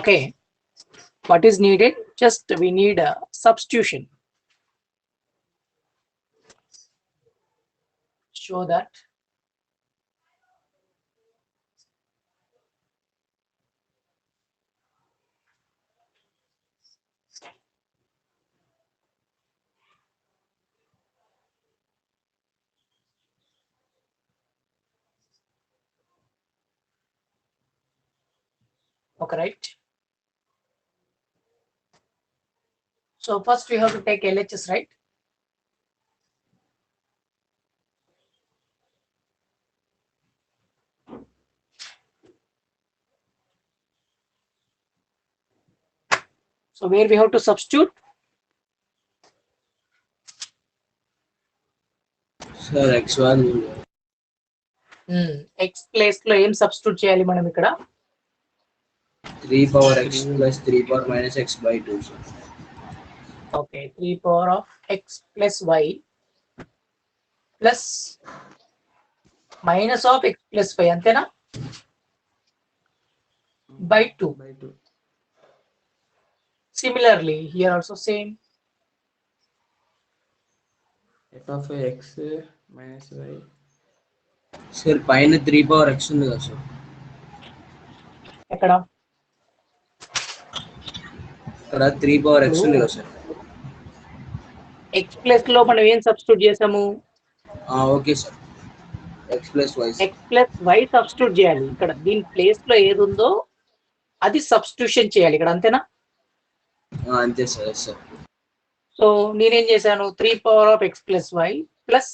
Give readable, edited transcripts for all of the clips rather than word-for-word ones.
Okay, what is needed? Just we need a substitution. Show that. Okay, right. So first we have to take LHS, right? So where we have to substitute? Sir, x value. X place లో ఏం substitute చేయాలి మనం ఇక్కడ? 3 power x plus 3 power minus x by 2. Sir. Okay, 3 power of x plus y plus minus of x plus y, అంతేనా? By 2. Similarly, here also same. f of x minus y. Sir, పైన 3 power x ఉంది కదా sir? ఎక్కడ? ఇక్కడ 3 power x ఉంది కదా sir? x plus లో మనం ఏం సబ్స్టిట్యూట్ చేసాము? Okay sir, x plus y. x plus y substitute చేయాలి. ఇక్కడ దీని ప్లేస్ లో ఏది ఉందో అది సబ్స్టిట్యూషన్ చేయాలి ఇక్కడ, అంతేనా? అంతే సార్. సార్ సో నేనేం చేశాను? 3 power of x plus y plus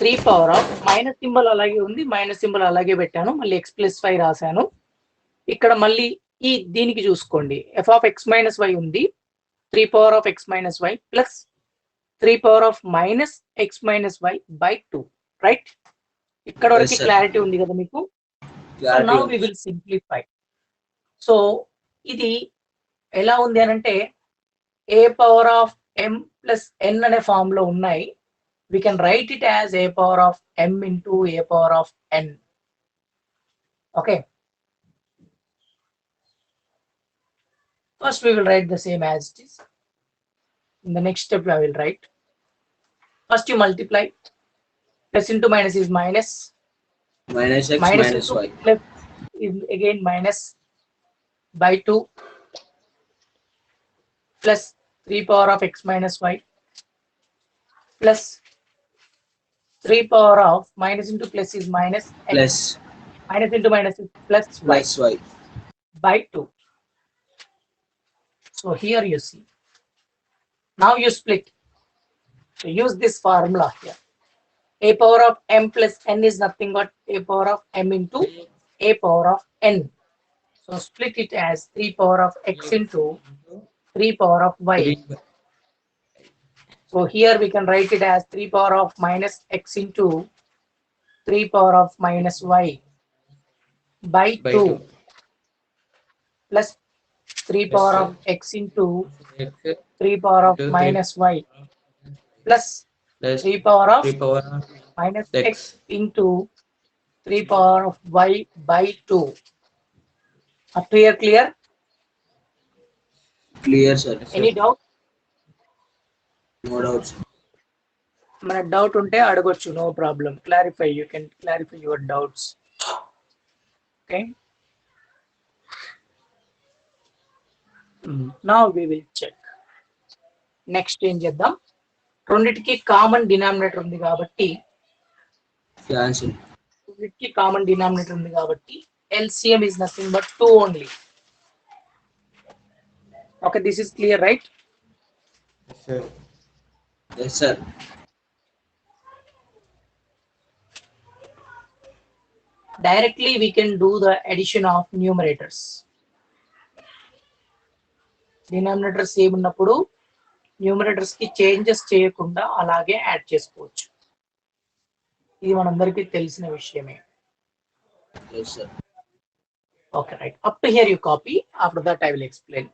3 power of minus symbol అలాగే ఉంది, మైనస్ సింబల్ అలాగే పెట్టాను, మళ్ళీ x ప్లస్ వై రాశాను. ఇక్కడ మళ్ళీ ఈ దీనికి చూసుకోండి, f of x minus y ఉంది, 3 power of x minus y plus 3 power of minus x minus y by 2, right? ఇక్కడ వరకు క్లారిటీ ఉంది కదా మీకు? So now we will simplify. So ఇది ఎలా ఉంది అని అంటే a power of m plus n అనే ఫామ్ లో ఉన్నాయి. We can write it as a power of m into a power of n. Okay. First we will write the same as it is. In the next step I will write. First you multiply. Plus into minus is minus. Minus x minus y. Plus is again minus by 2. Plus 3 power of x minus y. Plus 3 power of minus into plus is minus x. Plus. Minus into minus is plus y. Plus y. By 2. So here you see. Now you split. So use this formula here. A power of m plus n is nothing but a power of m into a power of n. So split it as 3 power of x into 3 power of y. So here we can write it as 3 power of minus x into 3 power of minus y by 2 plus 3 power of x into 3 power of minus y plus 3 power of minus x into 3 power of y by 2. Up to here clear? Clear, sir. Any doubt? No doubts. మన doubt ఉంటే అడగొచ్చు, no problem. Clarify, you can clarify your doubts. Okay, now we will check. Next ఏం చేద్దాం? రెండిటికి common denominator ఉంది కాబట్టి LCM is nothing but 2 only. Okay, this is clear, right? Yes, sir. Yes, sir. Directly we can do the addition of numerators. Denominators same ఉన్నప్పుడు numerators కి changes చేయకుండా అలాగే add చేసుకోవచ్చు. ఇది మనందరికీ తెలిసిన విషయమే. Yes, sir. Okay, right. Up to here you copy. After that I will explain.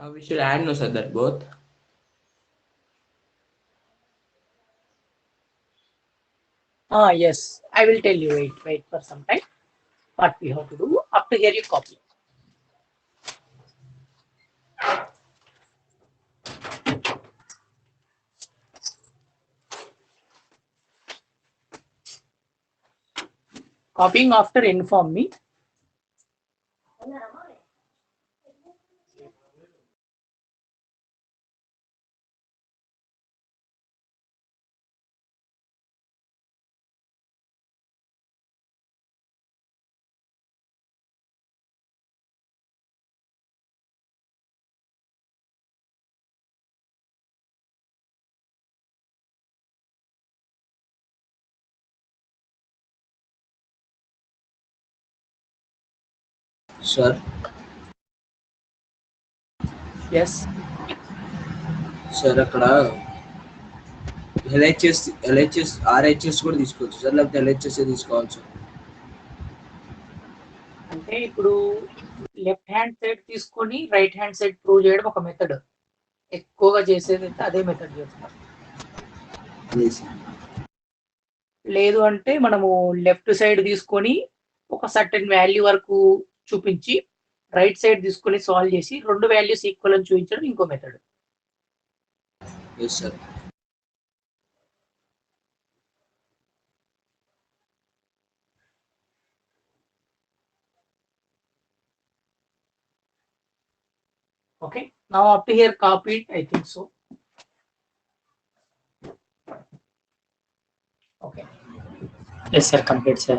Now we should add no sir that both. Yes, I will tell you. Wait for some time. What we have to do. Up to here you copy. Copying after inform me. Sir Yes. Sir అక్కడ LHS RHS కూడా తీసుకోవచ్చు sir, లేకపోతే LHS తీసుకోవాలి sir. అంటే ఇప్పుడు left hand side తీసుకొని right hand side prove చేయడం ఒక మెథడ్. ఎక్కువగా చేసేది అయితే అదే మెథడ్ చేస్తాం. లేదు అంటే మనము లెఫ్ట్ సైడ్ తీసుకొని ఒక సర్టెన్ వాల్యూ వరకు చూపించి రైట్ సైడ్ తీసుకొని సాల్వ్ చేసి 2 వాల్యూస్ ఈక్వల్ అని చూపించడం ఇంకో method. Sir Okay, now up to here copied, I think so. Okay. Yes, sir. Complete, sir.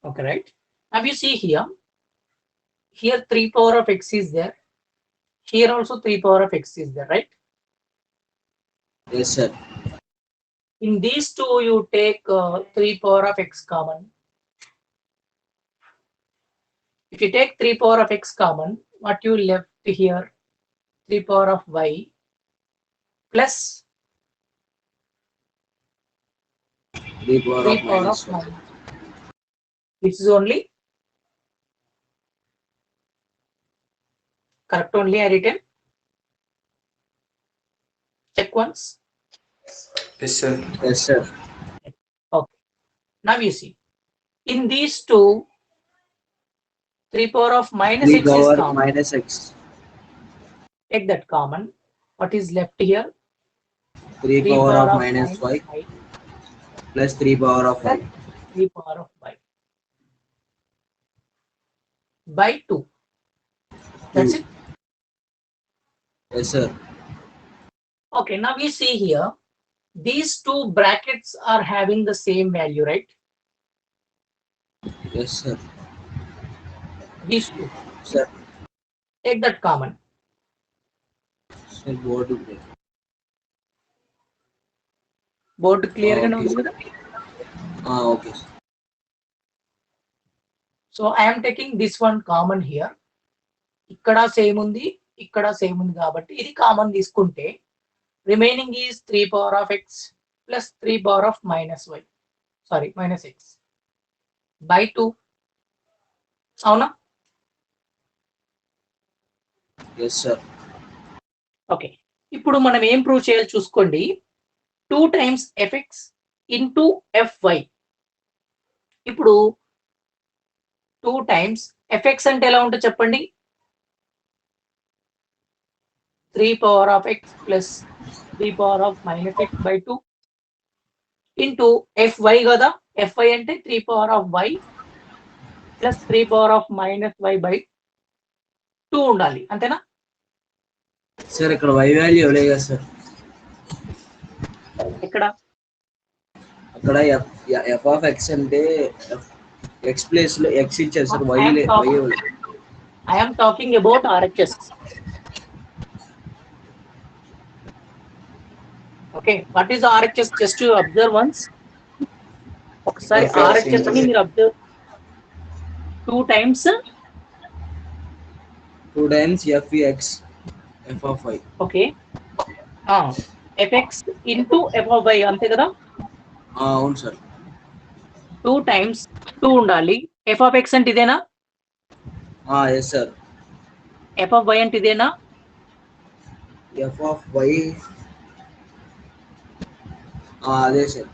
Okay, right. Now you see here 3 power of x is there. Here also 3 power of x is there, right? Yes, sir. In these two, you take 3 power of x common. If you take 3 power of x common, what you left here? 3 power of y plus 3 power 3 of power minus of 1. minus. This is only correct only I written. Check once. Yes sir. Yes, sir. Okay. Now you see. In these two, 3 power of minus 3 x is power common. minus x. Take that common. What is left here? 3 power of minus y plus 3 power of y. 3 power of y by 2. That's it. Yes, sir. Okay, now we see here, these two brackets are having the same value, right? Yes, sir. These two. Sir. Take that common. Sir, board break. Board clear ga Okay. undi kada? Okay. So I am taking this one common here. Ikkada same undi, ikkada same undi kabatti idi common తీసుకుంటే remaining is 3 power of x plus 3 power of minus y. Sorry, minus x by 2. అవునా? Yes, sir. Okay, ఇప్పుడు మనం ఏం prove చేయాలి చూసుకోండి. 2 times fx into fy. ఇప్పుడు 2 times fx అంటే ఎలా ఉంటుందో చెప్పండి. 3 power of x plus 3 power of minus x by 2 into fy కదా. fy అంటే 3 power of y plus 3 power of minus y by 2 ఉండాలి, అంతేనా? సార్ ఇక్కడ y వాల్యూ ఇవ్వలే కదా సార్. ఇక్కడ అక్కడ f of x అంటే x ప్లేస్ లో x ఇచ్చారు sir, y I am talking about RHS. Okay, what is RHS? Just to observe once. ఒకసారి RHS అని మీరు observe. 2 times fx f of y. okay. fx into f of y అంతే కదా. అవును sir. 2 times 2 ఉండాలి. f of x అంటే ఇదేనా? Yes sir. f of y అంటే ఇదేనా? ఎఫ్ ఆఫ్ వై అదే సార్.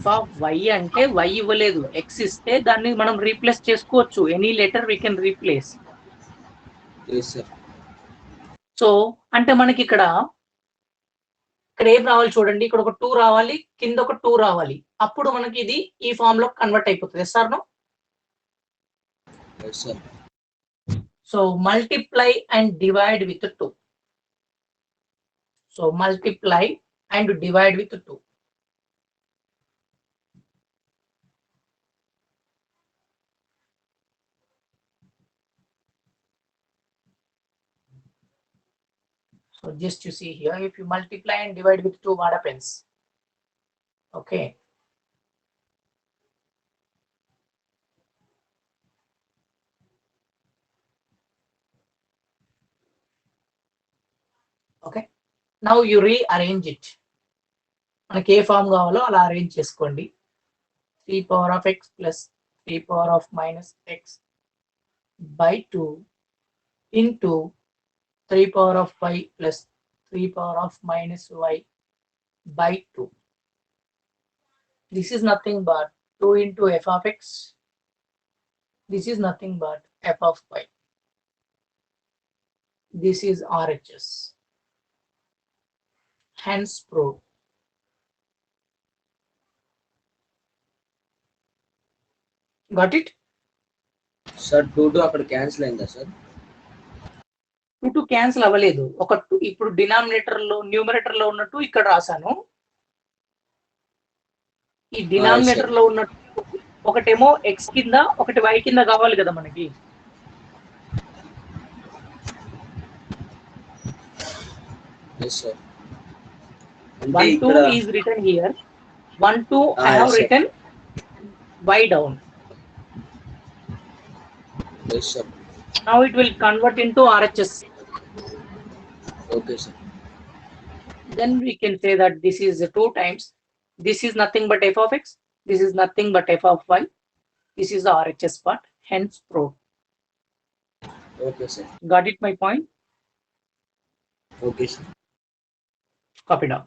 f of y అంటే y ఇవ్వలేదు, x ఇస్తే దాన్ని మనం రీప్లేస్ చేసుకోవచ్చు. Any letter we can replace. Yes sir. So అంటే మనకి ఇక్కడ ఏం రావాలి చూడండి, ఇక్కడ ఒక 2 రావాలి, కింద ఒక 2 రావాలి. అప్పుడు మనకి ఇది ఈ ఫామ్ లో కన్వర్ట్ అయిపోతుంది. Sir no. Yes sir. So multiply and divide with 2. So multiply and divide with 2. So just you see here, if you multiply and divide with 2, what happens? Okay. Okay. Now you rearrange it. మనకి ఏ form కావాలో అలా arrange చేసుకోండి. 3 power of x plus 3 power of minus x by 2 into 3 power of y plus 3 power of minus y by 2. This is nothing but 2 into f of x. This is nothing but f of y. This is RHS. Hence proved. Got it? Sir 2 అక్కడ cancel అయిందా sir? 2 cancel అవ్వలేదు. ఒక 2 ఇప్పుడు denominator లో numerator లో ఉన్నట్టు ఇక్కడ రాశాను. ఈ డినామినేటర్ లో ఉన్నట్టు ఒకటేమో x కింద ఒకటి y కింద కావాలి కదా మనకి. Yes sir. 1 2 is written here. 1 2 I have yes, sir. written y down. Yes sir. Now it will convert into RHS. Okay sir. Then we can say that this is 2 times. This is nothing but f of x. This is nothing but f of y. This is the RHS part. Hence proved. Okay sir. Got it my point? Okay sir. Copy down.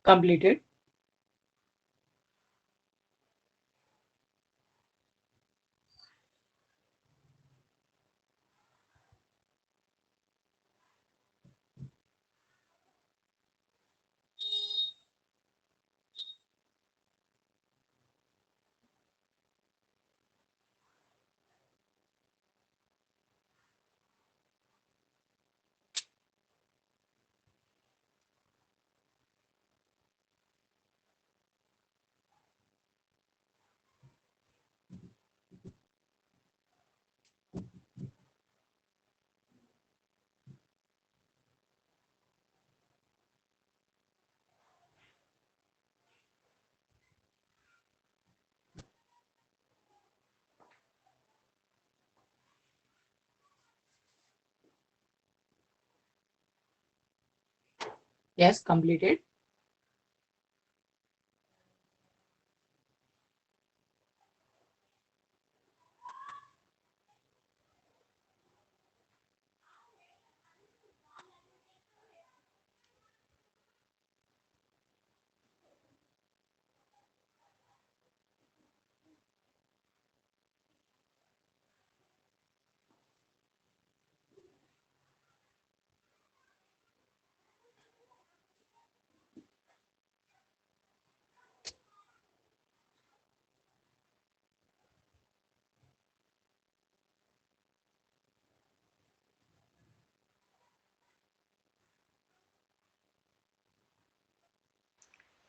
Completed. Yes, completed.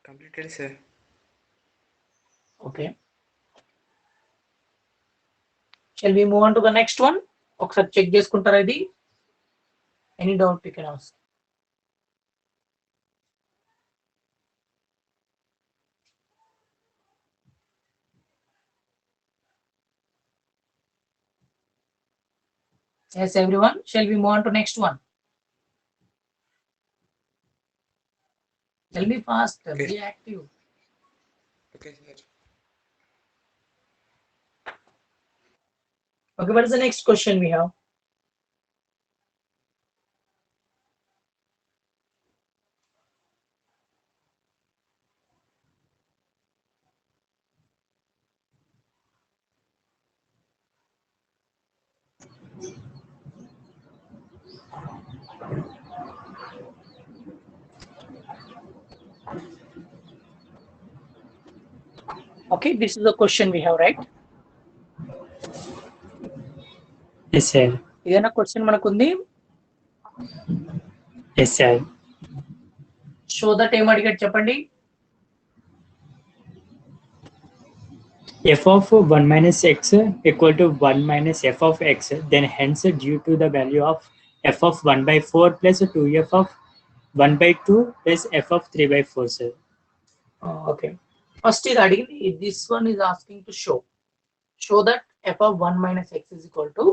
Completed, sir. Okay. Shall we move on to the next one? ఒకసారి check చేసుకుంటారా ఇది? Any doubt you can ask. Yes, everyone. Shall we move on to next one? Tell me fast. Okay. Be active. Okay, sir. Okay, what is the next question we have? Okay, this is the question we have, right? Yes, sir. ఏదైనా question మనకుంది? Yes, sir. Show that ఏం అడిగాడు చెప్పండి. F of 1 minus x equal to 1 minus f of x, then hence due to the value of f of 1 by 4 plus 2f of 1 by 2 plus f of 3 by 4, sir. Okay, first ఇది అడిగింది. This one is asking to show that F of 1 minus X is equal to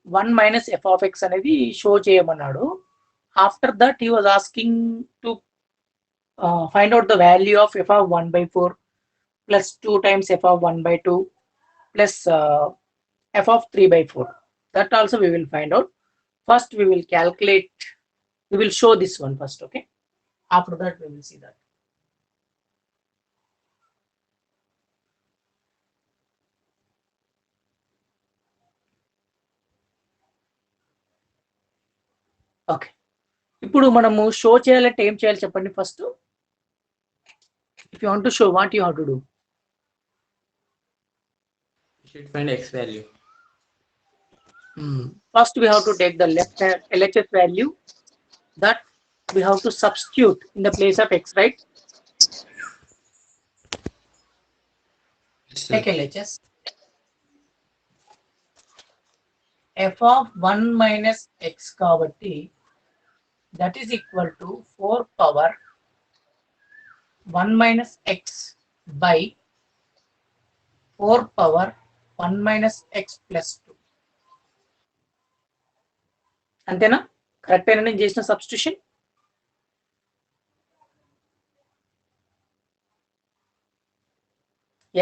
1 minus F of X అనేది show చేయమన్నాడు. After that he was asking to find out the value of F of 1 by 4 plus 2 times f of 1 by 2 plus f of 3 by 4. That also we will find out. First we will calculate, we will show this one first, okay? After that we will see that. Okay, ఇప్పుడు మనము show చేయాలంటే ఏం చేయాలి చెప్పండి first. If you want to show, what you have to do? You should find x value. First we have to take the left hand LHS value that we have to substitute in the place of x, right? Yes, sir. Take LHS. f of 1 minus x కాబట్టి that is equal to 4 power 1 minus x by 4 power 1 minus x plus 2. అంతేనా? Correct అయినా నేను చేసిన substitution?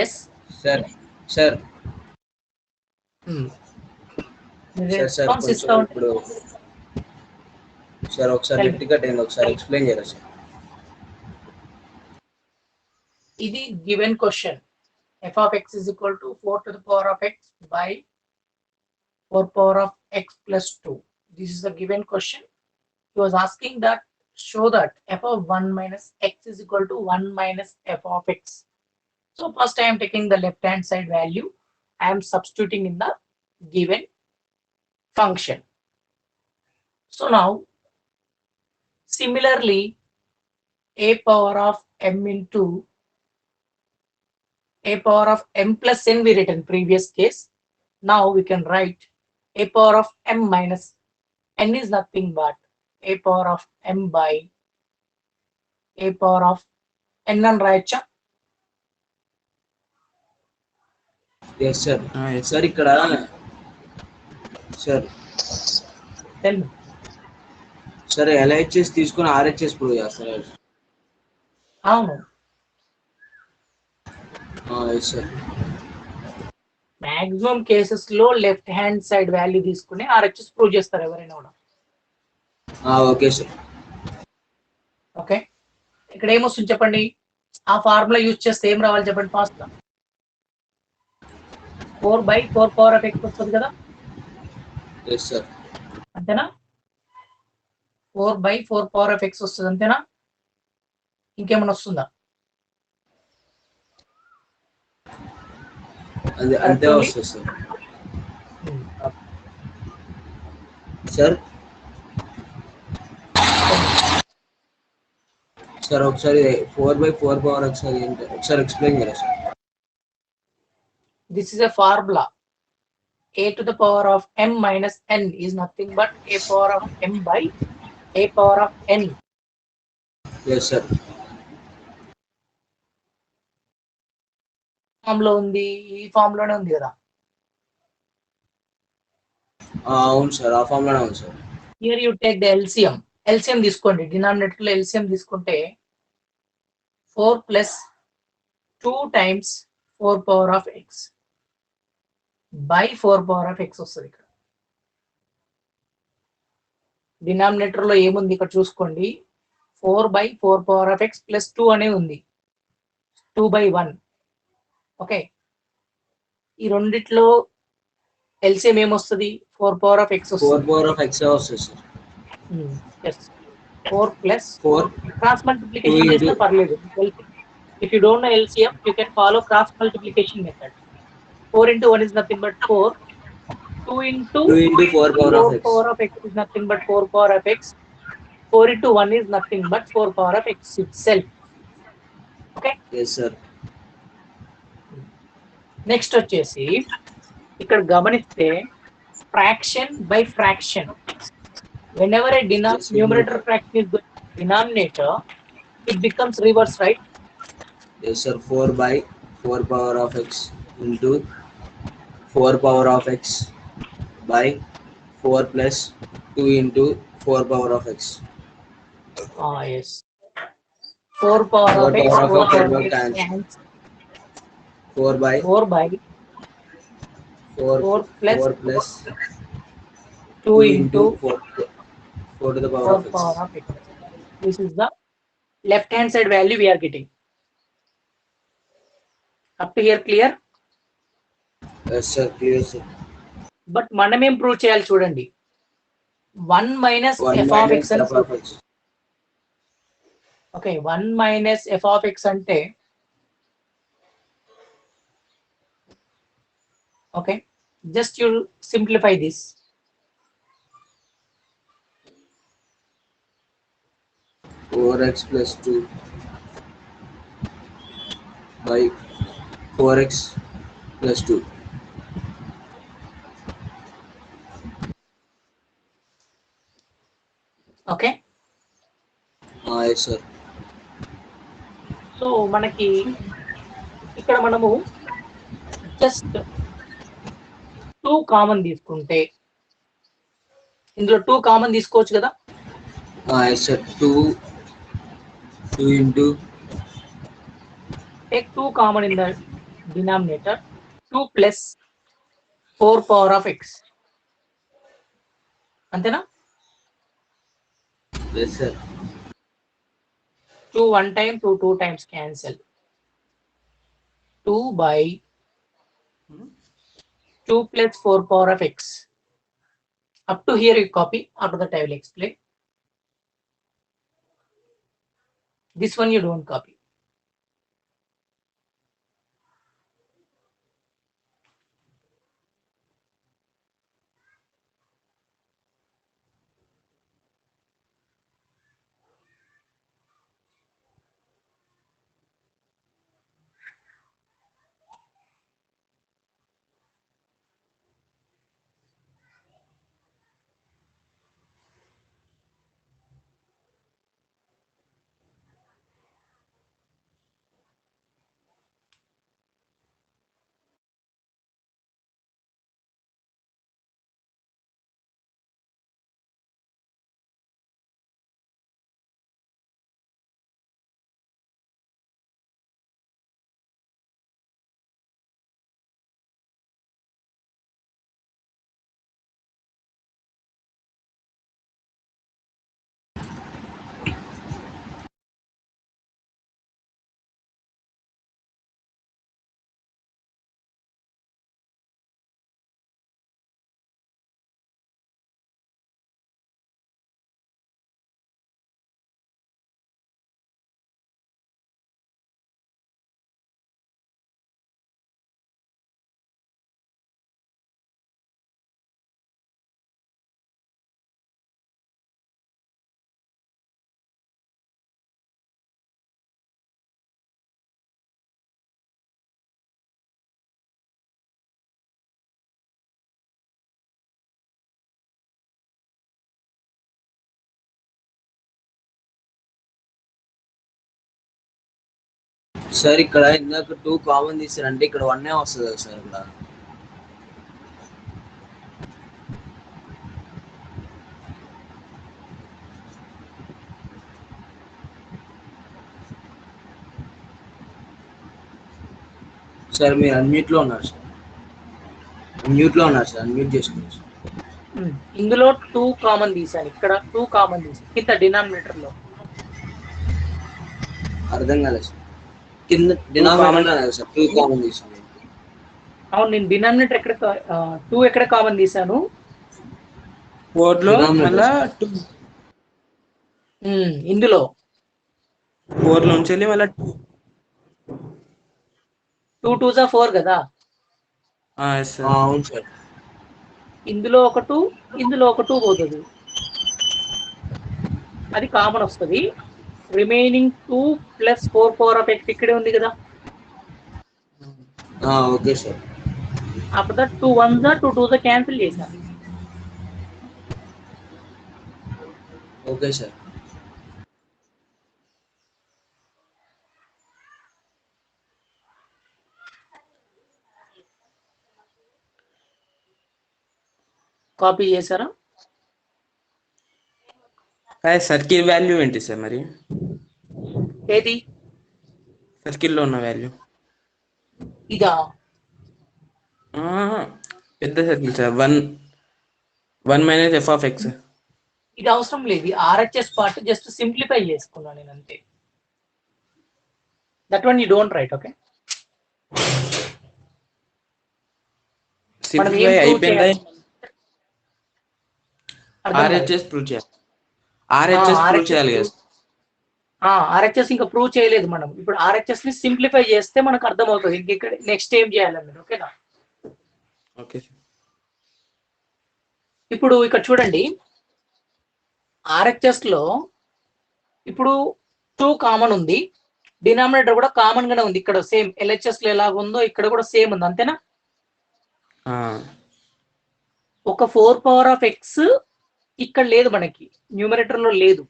Yes sir sir sir response కొంచెం ఇస్తా ఇప్పుడు sir ఒకసారి గట్టిగా టైం ఒకసారి ఎక్స్ప్లెయిన్ చేయరా సార్? ఇది given question. F of x is equal to 4 to the power of x by 4 power of x plus 2. This is the given question. He was asking that show that f of 1 minus x is equal to 1 minus f of x. So first I am taking the left hand side value. I am substituting in the given function. So now similarly a power of m into a power of m plus n we written previous case. Now we can write a power of m minus n is nothing but a power of m by a power of n అని రాయొచ్చా? Yes sir. yes. Sir ఇక్కడ sir Tell me. Sir LHS తీసుకుని RHS prove చేస్తారు. అవును, yes sir. Maximum cases లో left hand side value తీసుకుని RHS prove చేస్తారు ఎవరైనా కూడా. Okay sir. ఓకే, ఇక్కడ ఏమొస్తుంది చెప్పండి? ఆ ఫార్ములా యూజ్ చేస్తే ఏం రావాలి చెప్పండి ఫాస్ట్ గా? 4 by 4 power of x వస్తుంది కదా, ఎస్ సార్. అంతేనా? 4 by 4 power of x వస్తుంది, అంతేనా? ఇంకేమైనా వస్తుందా? అది అంతే వస్తుంది సార్. సార్ సార్ ఒకసారి 4/4 పవర్ ఒకసారి ఎక్స్ప్లెయిన్ చేయరా sir? This is a formula. A to the power of m minus n is nothing but a power of m by a power of n. Yes sir. Form లో ఉంది, ఈ form లోనే ఉంది కదా. అవును sir, ఆ form లోనే ఉంది sir. Here you take the LCM. LCM తీసుకోండి, డినామినేటర్ లో ఎల్సిఎం తీసుకుంటే 4 plus 2 times 4 power of x by 4 power of x వస్తుంది. ఇక్కడ డినామినేటర్ లో ఏముంది ఇక్కడ చూసుకోండి, 4 by 4 power of x plus 2 అనే ఉంది, 2 by 1. ఓకే, ఈ రెండిట్లో ఎల్సిఎం ఏమొస్తుంది? 4 power of x 4 వస్తుంది. పవర్ ఆఫ్ ఎక్స్ వస్తుంది sir. 4 plus 4 cross multiplication Two చేసినా into- పర్లేదు. If you don't know LCM you can follow cross multiplication method. 4 into 1 is nothing but 4. 2 into 2 into 4 power of 4 x. power of x is nothing but 4 power of x. 4 into 1 is nothing but 4 power of x itself. Okay, yes sir. Next వచ్చేసి ఇక్కడ గమనిస్తే fraction by fraction. whenever a numerator fraction is going to denominator, it becomes reverse, right? Yes sir. 4 by 4 power of x into 4 power of x by 4 plus 2 into 4 power of x. Yes. 4 power of x, 4 power of x cancel. 4 by 4 by 4 plus 4 plus 2 into 4 to the power 4 of x. power of x. This is the left hand side value we are getting. Up to here clear? Yes sir, clear sir. But మనం ఏం prove చేయాలి చూడండి, 1 minus 1 f of minus x అని f of x. Okay, 1 minus f of x అంటే okay, just you simplify this. Four x plus 2 by 4x plus 2. Okay, Yes sir. So మనకి ఇక్కడ మనము just 2 common తీసుకుంటే, ఇందులో 2 common తీసుకోవచ్చు కదా. Yes sir. 2 into Take 2 common in the denominator. 2 plus 4 power of x. అంతేనా? yes sir. 2 1 time, 2 2 times cancel. 2 by 2 plus 4 power of x. Up to here you copy, after that I will explain. This one you don't copy. Sir ఇక్కడ ఇందాక 2 common తీసారంటే ఇక్కడ 1 వస్తుంది కదా sir ఇక్కడ. Sir మీరు unmute లో ఉన్నారు సార్. అన్మ్యూట్ చేసుకోండి సార్. ఇందులో 2 కామన్ తీసాను, ఇక్కడ 2 కామన్ తీసాను కింద డినామినేటర్ లో. అర్థం కాలేదు సార్. కింద డినామినేటర్ సార్ 2 కామన్ తీసాను. అవును, నేను డినామినేటర్ ఎక్కడ 2 ఎక్కడ కామన్ తీసాను? 4 లో మళ్ళా 2 ఇందులో 4 నుంచి వెళ్ళి మళ్ళా 2 2 జా 4 కదా. అవును సార్. ఇందులో ఒక 2, ఇందులో ఒక 2 పోతుంది, అది కామన్ వస్తుంది. Remaining 2 plus 4 power of X ఇక్కడే ఉంది కదా. Okay sir. అప్పుడు 2 1 జా 2 2 జా క్యాన్సిల్ చేశాను. Okay sir. కాపీ చేశారా? సర్కిల్ వాల్యూ ఏంటి సార్ మరి? ఏది సర్కిల్ లో ఉన్న వాల్యూ? ఇదా? పెద్ద circle sir. 1 minus F of X. ఇది అవసరం లేదు, ఆర్హెచ్ఎస్ పార్ట్ జస్ట్ సింప్లిఫై చేసుకున్నాను నేను అంతే. That one you don't write. Okay, simplify అయిపోయిందా? ఆర్హెచ్ఎస్ ప్రూవ్ చేయాలి. ఆర్హెచ్ఎస్ ప్రూవ్ చేయాలి కదా. ఆర్హెచ్ఎస్ ఇంకా ప్రూవ్ చేయలేదు మనం. ఇప్పుడు ఆర్హెచ్ఎస్ ని సింప్లిఫై చేస్తే మనకు అర్థమవుతుంది ఇక్కడ నెక్స్ట్ ఏం చేయాలన్నది. ఓకేనా? ఓకే. ఇప్పుడు ఇక్కడ చూడండి, ఆర్హెచ్ఎస్ లో ఇప్పుడు 2 కామన్ ఉంది, డినామినేటర్ కూడా కామన్ గానే ఉంది. ఇక్కడ సేమ్ ఎల్హెచ్ఎస్ లో ఎలాగ ఉందో ఇక్కడ కూడా సేమ్ ఉంది, అంతేనా? ఒక 4 పవర్ ఆఫ్ ఎక్స్ ఇక్కడ లేదు, మనకి న్యూమరేటర్ లో లేదు.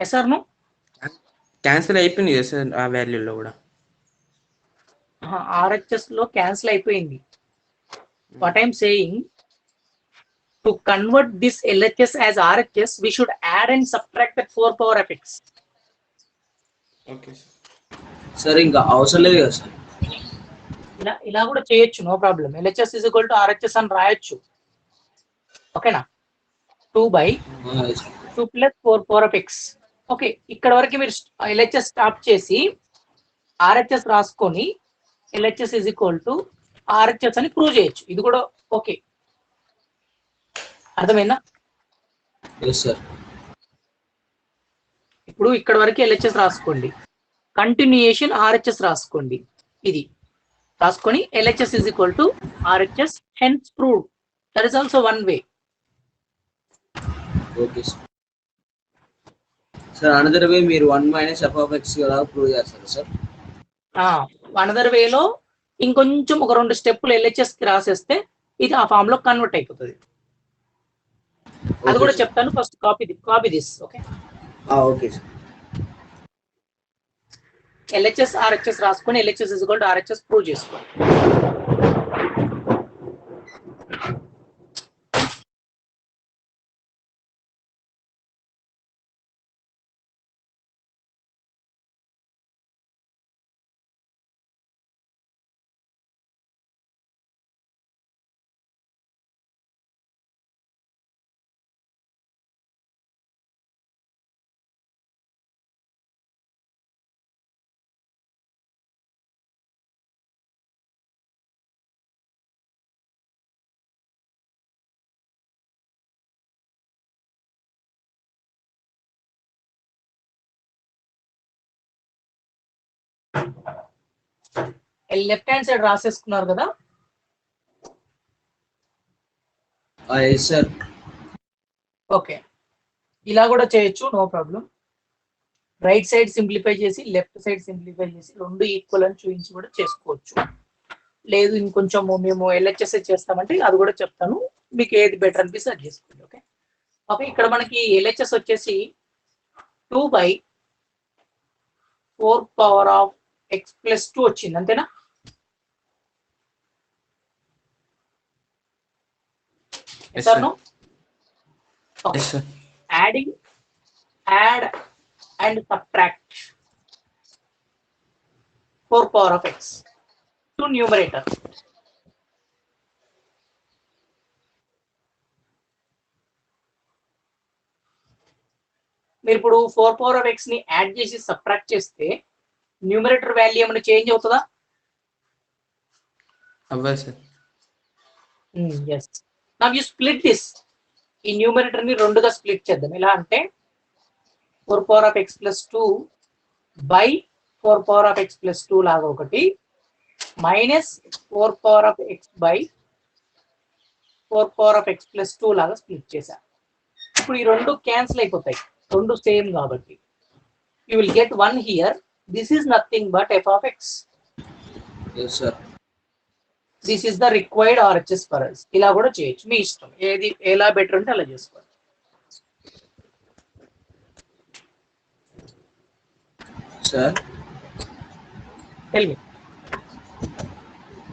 Yes are no? క్యాన్సిల్ అయిపోయింది కదా సార్ ఆ వాల్యూలో కూడా. ఆర్హెచ్ఎస్ లో క్యాన్సిల్ అయిపోయింది. What I'm saying, to convert this LHS as RHS, we should add and subtract that 4 power of x. Okay sir ఇంకా అవసరం లేదు కదా సార్. ఇలా కూడా చేయొచ్చు, no problem. LHS is equal to RHS అని రాయొచ్చు. ఓకేనా? 2 by 2 plus 4 power of x. Okay, ఇక్కడ వరకు మీరు LHS స్టాప్ చేసి RHS రాసుకొని LHS is equal to RHS అని ప్రూవ్ చేయొచ్చు. ఇది కూడా ఓకే, అర్థమైందా? Yes, sir. ఇప్పుడు ఇక్కడ వరకు LHS రాసుకోండి, కంటిన్యూయేషన్ RHS రాసుకోండి, ఇది రాసుకొని LHS is equal to RHS, hence proved. That is also one way. Okay, sir. Sir, another way మీరు 1 minus f of x ఎలా ప్రూవ్ చేస్తారు సార్? అనదర్ వేలో ఇంకొంచెం ఒక 2 స్టెప్పులు LHS కి రాసేస్తే ఇది ఆ ఫామ్ లో కన్వర్ట్ అయిపోతుంది. అది కూడా చెప్తాను, first copy this. Okay, okay sir. LHS RHS రాసుకొని LHS is equal to RHS prove చేసుకోండి. లెఫ్ట్ హ్యాండ్ సైడ్ రాసేసుకున్నారు కదా? Yes, sir. ఓకే, ఇలా కూడా చేయొచ్చు, no problem. Right side simplify చేసి లెఫ్ట్ సైడ్ సింప్లిఫై చేసి 2 ఈక్వల్ అని చూపించి కూడా చేసుకోవచ్చు. లేదు ఇంకొంచెం మేము LHS చేస్తామంటే అది కూడా చెప్తాను, మీకు ఏది బెటర్ అనిపిస్తే అది చేసుకోండి. ఓకే ఓకే, ఇక్కడ మనకి LHS వచ్చేసి 2/4 power of x plus 2 వచ్చింది, అంతేనా? Yes, sir sir. నో? ఓకే, Yes, sir. add and subtract 4 power of x to numerator. మీరు ఇప్పుడు 4 power of x ని యాడ్ చేసి సబ్ట్రాక్ట్ చేస్తే న్యూమరేటర్ వాల్యూ ఏమైనా చేంజ్ అవుతుందా? అవ్వదు sir. Yes. Now you split this, ఈ న్యూమరేటర్ ని 2గా స్ప్లిట్ చేద్దాం. ఎలా అంటే 4 power of x plus 2 by 4 power of x plus 2 లాగా ఒకటి, minus 4 power of x by 4 power of x plus 2 లాగా స్ప్లిట్ చేశా. ఇప్పుడు ఈ 2 క్యాన్సిల్ అయిపోతాయి, 2 సేమ్ కాబట్టి you will get 1 here. This is nothing but f of x. Yes, sir. This is the required RHS for us. ఇలా కూడా చేయొచ్చు, మీ ఇష్టం, ఏది ఎలా బెటర్ ఉంటే అలా చేసుకోండి. Sir, tell me.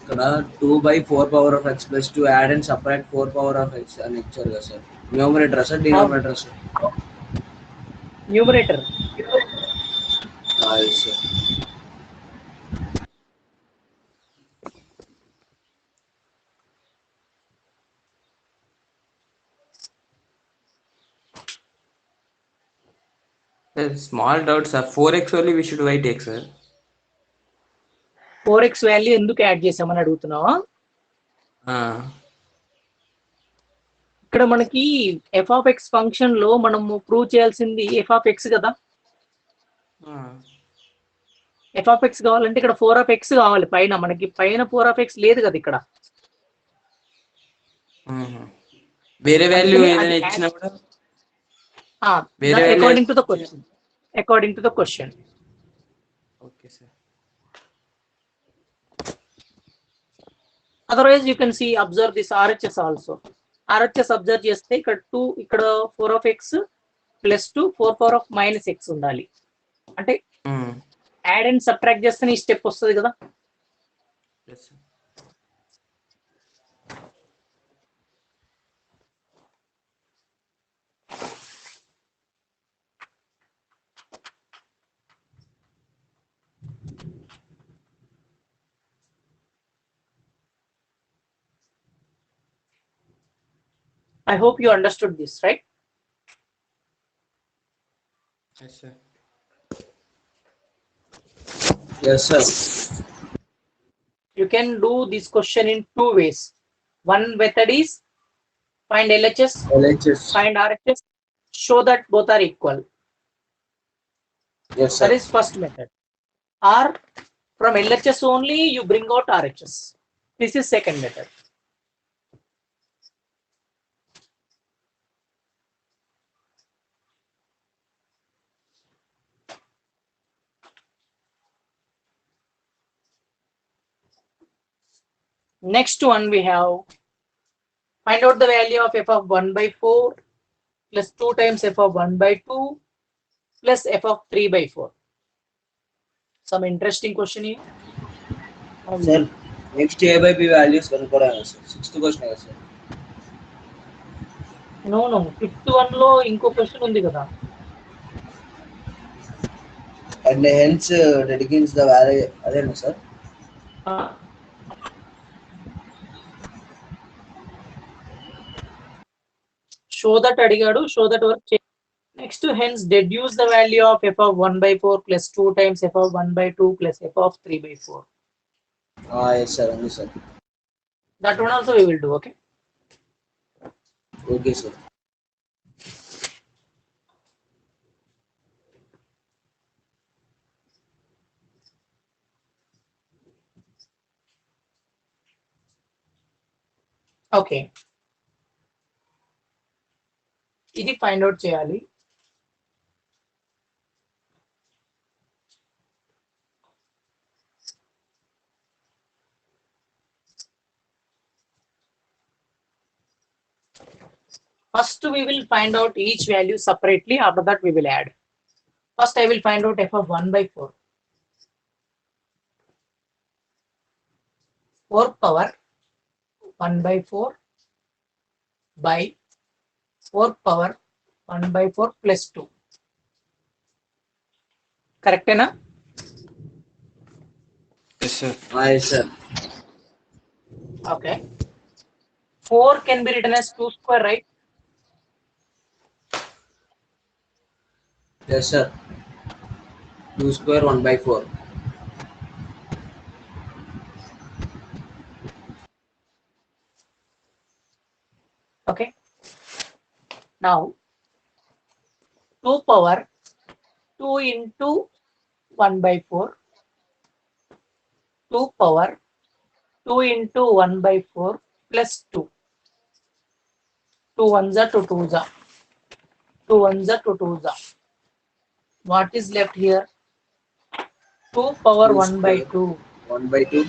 ఇక్కడ 2/4 power of x plus 2 add and subtract 4 power of x అని ఇచ్చారు కదా sir. Numerator sir, denominator sir? Numerator. Yes, sir. Small doubt, sir. 4x only we should write x, sir. 4x value ఎందుకు add చేసామని అడుగుతున్నావా? ఇక్కడ మనకి f of x function లో మనము ప్రూవ్ చేయాల్సింది f of x కదా. f of x కావాలంటే ఇక్కడ 4 of x కావాలి, పైన మనకి పైన 4 of x లేదు కదా ఇక్కడ. వేరే వాల్యూ అందుకని ఏదైనా అది ఇచ్చినా కూడా according to the question, according to the question. Okay sir. Otherwise you can see observe this RHS also. RHS observe చేస్తే ఇక్కడ 2, ఇక్కడ 4 of x plus 2 4 power of minus x ఉండాలి. అంటే యాడ్ అండ్ సబ్ట్రాక్ట్ చేస్తే ఈ స్టెప్ వస్తుంది కదా. Yes, sir. I hope you understood this, right? Yes, sir. Yes, sir. You can do this question in two ways. One method is find LHS, LHS. find RHS, show that both are equal. Yes, sir. That is first method. Or from LHS only you bring out RHS. This is second method. Next one we have find out the value of f of 1 by 4 plus 2 times f of 1 by 2 plus f of 3 by 4. Some interesting question here. Sir, next A by B values కనుక్కోవడానికి sir 6th question కదా sir. No, fifth one లో ఇంకో question ఉంది కదా. And hence dedicates the value అదేనా sir? Show that అడిగాడు, show that work. Next, hence deduce the value of f of 1 by 4 plus 2 times f of 1 by 2 plus f of 3 by 4. Yes sir, ఉంది sir. That one also we will do, okay? Okay sir. Okay. ఇది find out చేయాలి. First, we will find out each value separately. After that, we will add. First, I will find out f of 1 by 4. 4 power 1 by 4 by 4 power 1 by 4 plus 2. Correct enough? Yes, sir. Yes sir. Okay. 4 can be written as 2 square, right? Yes sir. 2 square 1 by 4. Okay. Now 2 power 2 into 1 by 4. 2 power 2 into 1 by 4 plus 2. 2 ones are 2 twos are. 2 ones are 2 twos are. What is left here? 2 power 2 1 by square 2 1 by 2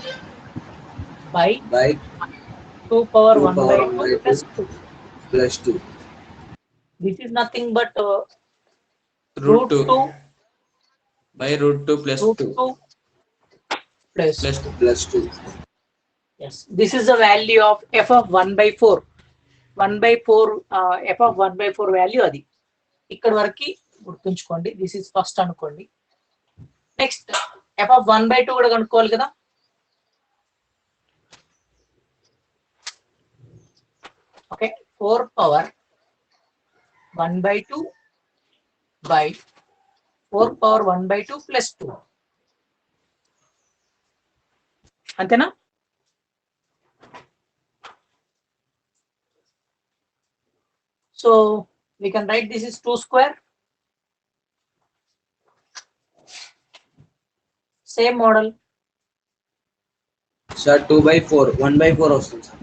by by 2 power 2 1 power by 1 2 by 2 plus 2. plus 2. This is nothing but Root 2 2 by root 2 plus root 2 2 plus plus 2. Plus 2. yes, this is the value of f of 1 by 4. 1 by 4 f of 1 by 4 value అది. ఇక్కడ వరకు గుర్తుంచుకోండి. This is first అనుకోండి. Next f of 1 by 2 కూడా కనుక్కోవాలి కదా. Okay, 4 power 1 by 2 by 4 power 1 by 2 plus 2. అంతేనా? So we can write this is 2 square. Same model. Sir 2 by 4 1 by 4 వస్తుంది sir.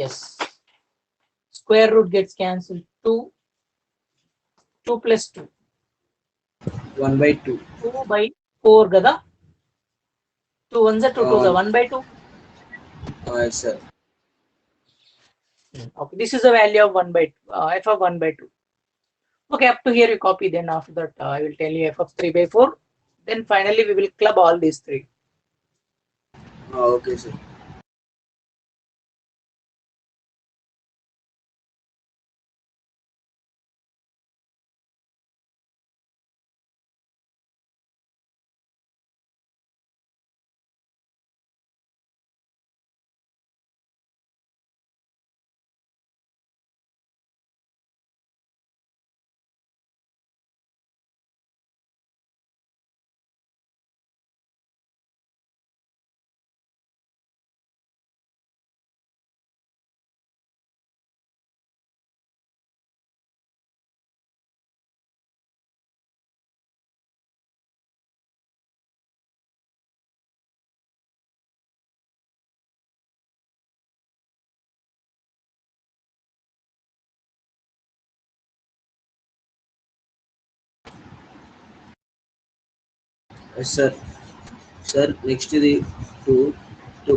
Yes. Square root gets cancelled. 2 plus 2. 1 by 2. 2 by 4 కదా. 2 ones are 2 twos are 1 by 2. Yes sir. Okay, this is the value of 1 by 2, f of 1 by 2. Okay, up to here you copy. Then after that I will tell you f of 3 by 4. Then finally we will club all these three. Okay sir. Yes, sir. Sir, next to the 2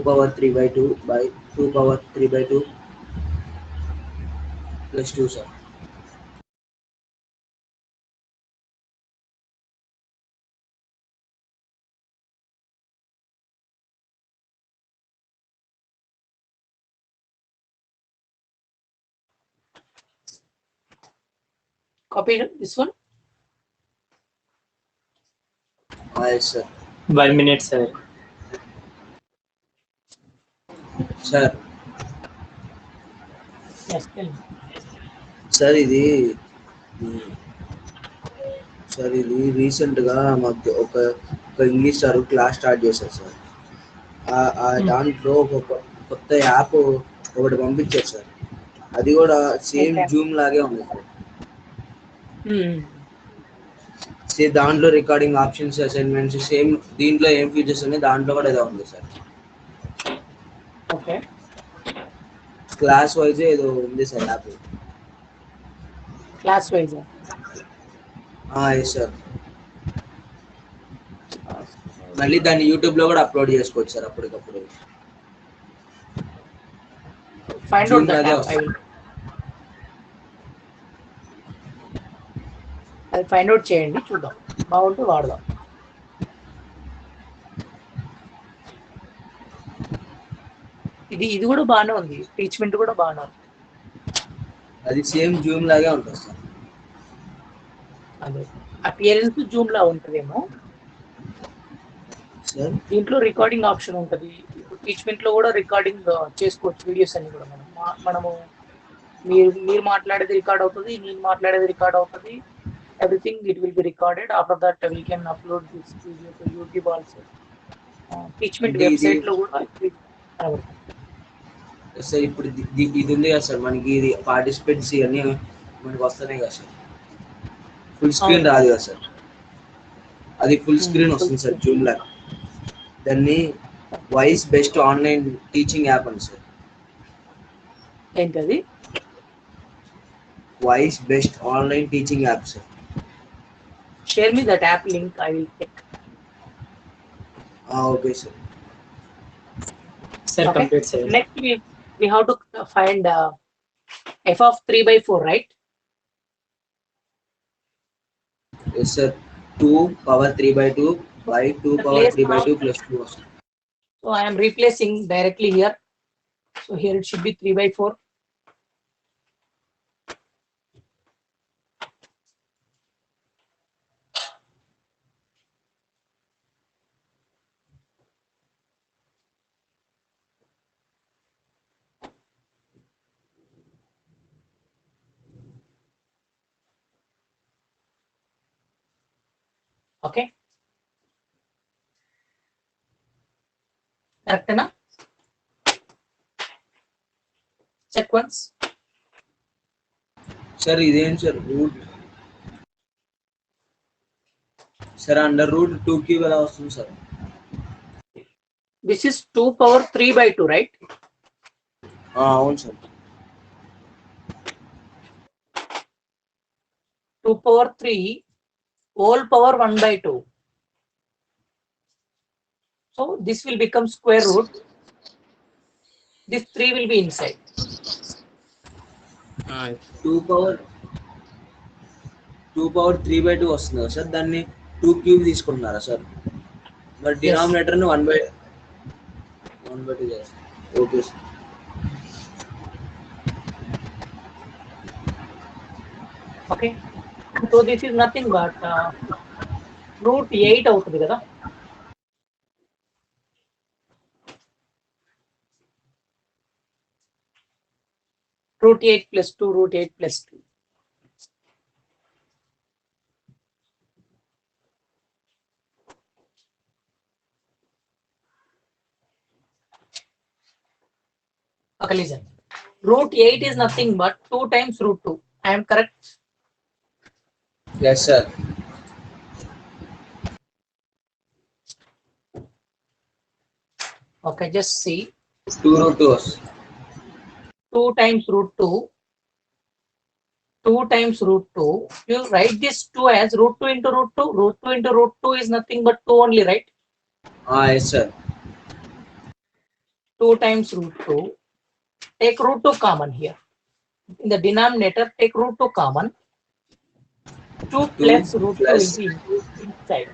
power 3 by 2 by 2 power 3 by 2 plus 2, sir. Copy this one. Yes, sir. 1 minute, sir. Sir, Yes, tell me. Sir ఇది రీసెంట్గా మాకు ఒక English sir class start చేశారు sir. దాంట్లో ఒక కొత్త app ఒకటి పంపించారు సార్. అది కూడా సేమ్ Okay. జూమ్ లాగే ఉంది సార్. Hmm. దాంట్లో రికార్డింగ్ ఆప్షన్స్, అసైన్మెంట్స్ సేమ్ దీంట్లో ఏం ఫీచర్స్ ఉన్నాయి దాంట్లో కూడా ఏదో ఉంది సార్. Okay. క్లాస్ వైజ్ ఏదో ఉంది sir app. Class wise. Yes sir. మళ్ళీ దాన్ని యూట్యూబ్లో కూడా అప్లోడ్ చేసుకోవచ్చు సార్ అప్పటికప్పుడు. Find Zoom out that లాగే app. వస్తుంది. అది ఫైండ్ అవుట్ చేయండి, చూద్దాం, బాగుంటే వాడదాం. ఇది కూడా బాగానే ఉంది, టీచ్మెంట్ కూడా బాగానే ఉంది. అది సేమ్ జూమ్ లాగే ఉంటుంది సార్. అదే అపియరెన్స్ జూమ్ లా ఉంటుందేమో. సార్ దీంట్లో రికార్డింగ్ ఆప్షన్ ఉంటుంది. ఇప్పుడు టీచ్మెంట్ లో కూడా రికార్డింగ్ చేసుకోవచ్చు, వీడియోస్ అన్ని కూడా మనము మీరు మాట్లాడేది రికార్డ్ అవుతుంది, నేను మాట్లాడేది రికార్డ్ అవుతుంది. Everything it will be recorded. After that we can upload this video to YouTube also. Teachment ఇది- website ఇది- లో కూడా సార్ ఇప్పుడు ఇది ఉంది కదా సార్, మనకి ఇది పార్టిసిపేట్స్ ఇవన్నీ మనకి వస్తున్నాయి కదా సార్. ఫుల్ స్క్రీన్ అవును. రాదు కదా సార్, అది ఫుల్ స్క్రీన్ full వస్తుంది సార్ screen. జూమ్ లాగా. దాన్ని voice best online teaching app అని సార్. ఏంటది? Voice best online teaching app sir. Share me that app link. I will check. Okay sir. Sir, Okay. complete, sir. Next we have to find f of 3 by 4, right? Yes sir. 2 power 3 by 2 by 2 power Replace 3 by now. 2 plus 2 వస్తుంది. So I am replacing directly here. So here it should be 3 by 4. Okay. Correct na? Check once. Sir ఇదేం sir root sir under root 2 cube ఎలా వస్తుంది sir? This is 2 power 3 by 2, right? అవును sir. 2 power 3 whole power 1 by 2. So this will become square root. This 3 will be inside. 2 power 3 by 2 వస్తుంది కదా sir, దాన్ని 2 cube తీసుకుంటున్నారా sir? మరి denominator ని 1 by 2 చేస్తారు. Okay sir. Okay. So this is nothing but root 8 అవుతుంది కదా. Root 8 plus 2, root 8 plus 2. Okay, listen. Root 8 is nothing but 2 times root 2. I am correct? Yes sir. Okay, just see. 2 root 2 వస్తుంది. 2 times root 2 2 times root 2. You write this 2 as root 2 into root 2. Root 2 into root 2 is nothing but 2 only, right? Yes, sir. 2 times root 2. Take root 2 common here. In the denominator, take root 2 common. 2 plus root 2 will be inside.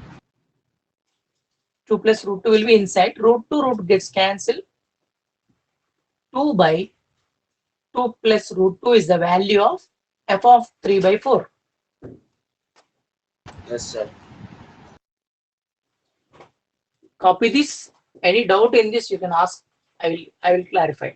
2 plus root 2 will be inside. Root 2 root gets cancelled. 2 by 2 plus root 2 is the value of f of 3 by 4. Yes, sir. Copy this. Any doubt in this you can ask. I will clarify.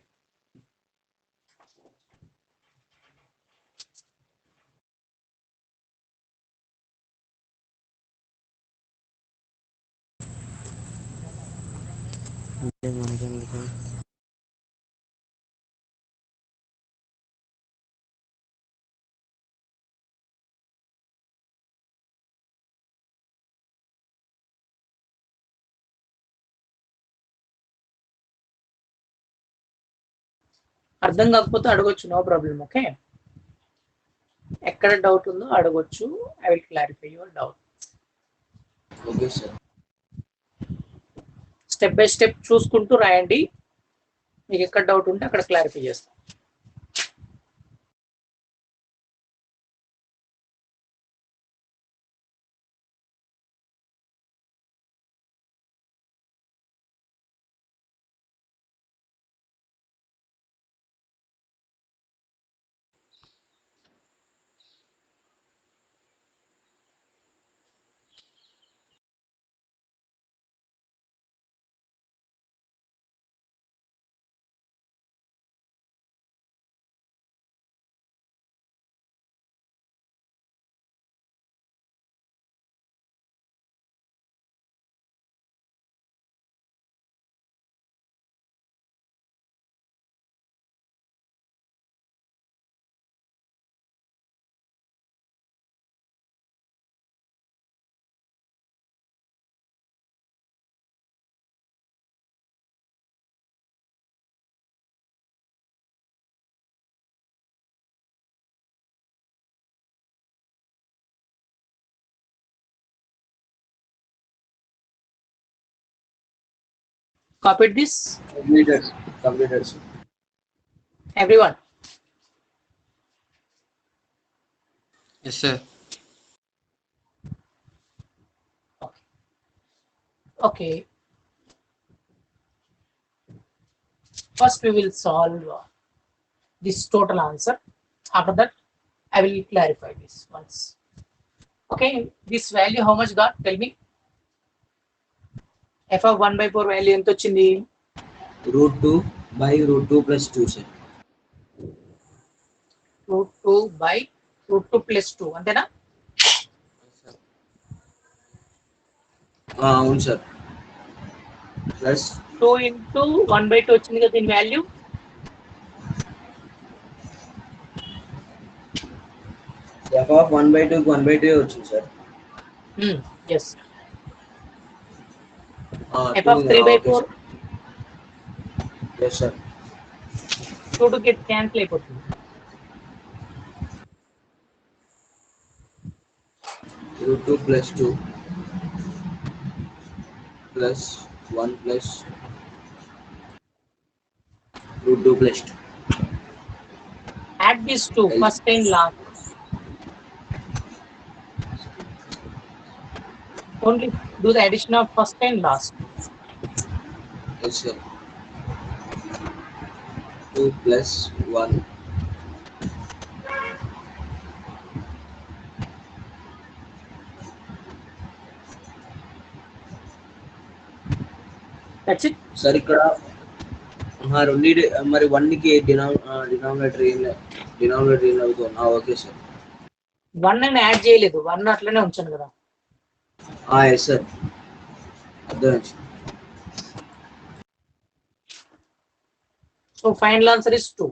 అర్థం కాకపోతే అడగొచ్చు, no problem. Okay, ఎక్కడ doubt ఉందో అడగొచ్చు. I will clarify your doubt. Okay sir. Step by step చూసుకుంటూ రాయండి. మీకు ఎక్కడ డౌట్ ఉంటే అక్కడ క్లారిఫై చేస్తాం. Copied this, Completed, sir. everyone. Yes, sir. Okay. First we will solve this total answer. After that, I will clarify this once. Okay, this value how much got? Tell me. F of 1 by 4 value ఎంత వచ్చింది? Root 2 by root 2 plus 2, sir. Root 2 by root 2 plus 2 అంతేనా? అవును sir. Plus 2 into 1 by 2 వచ్చింది కదా దీని value. f of 1 by 2 1 by 2 వచ్చింది sir. Yes. F of 3 by 4. Yes, sir. 2 to get cancel అయిపోతుంది. Root 2 plus 2 plus 1 plus root 2 plus 2. Add these two, first and last. Only do the addition of first and last. Yes, sir. 2 plus 1. That's it. Sir ఇక్కడ రెండింటి మరి 1 కి denominator ఏం అవుతుంది? Okay sir. 1 అని add చేయలేదు, 1 అట్లనే ఉంచాను కదా. ఎస్ సార్, అర్థం. So final answer is 2.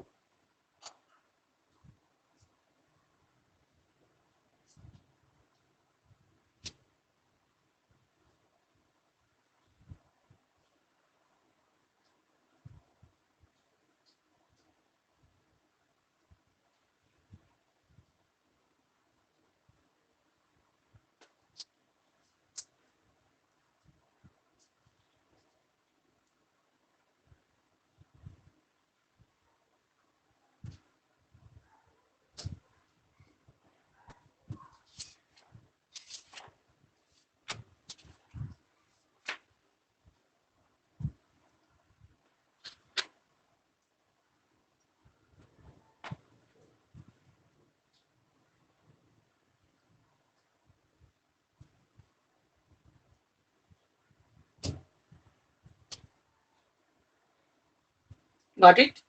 Got it?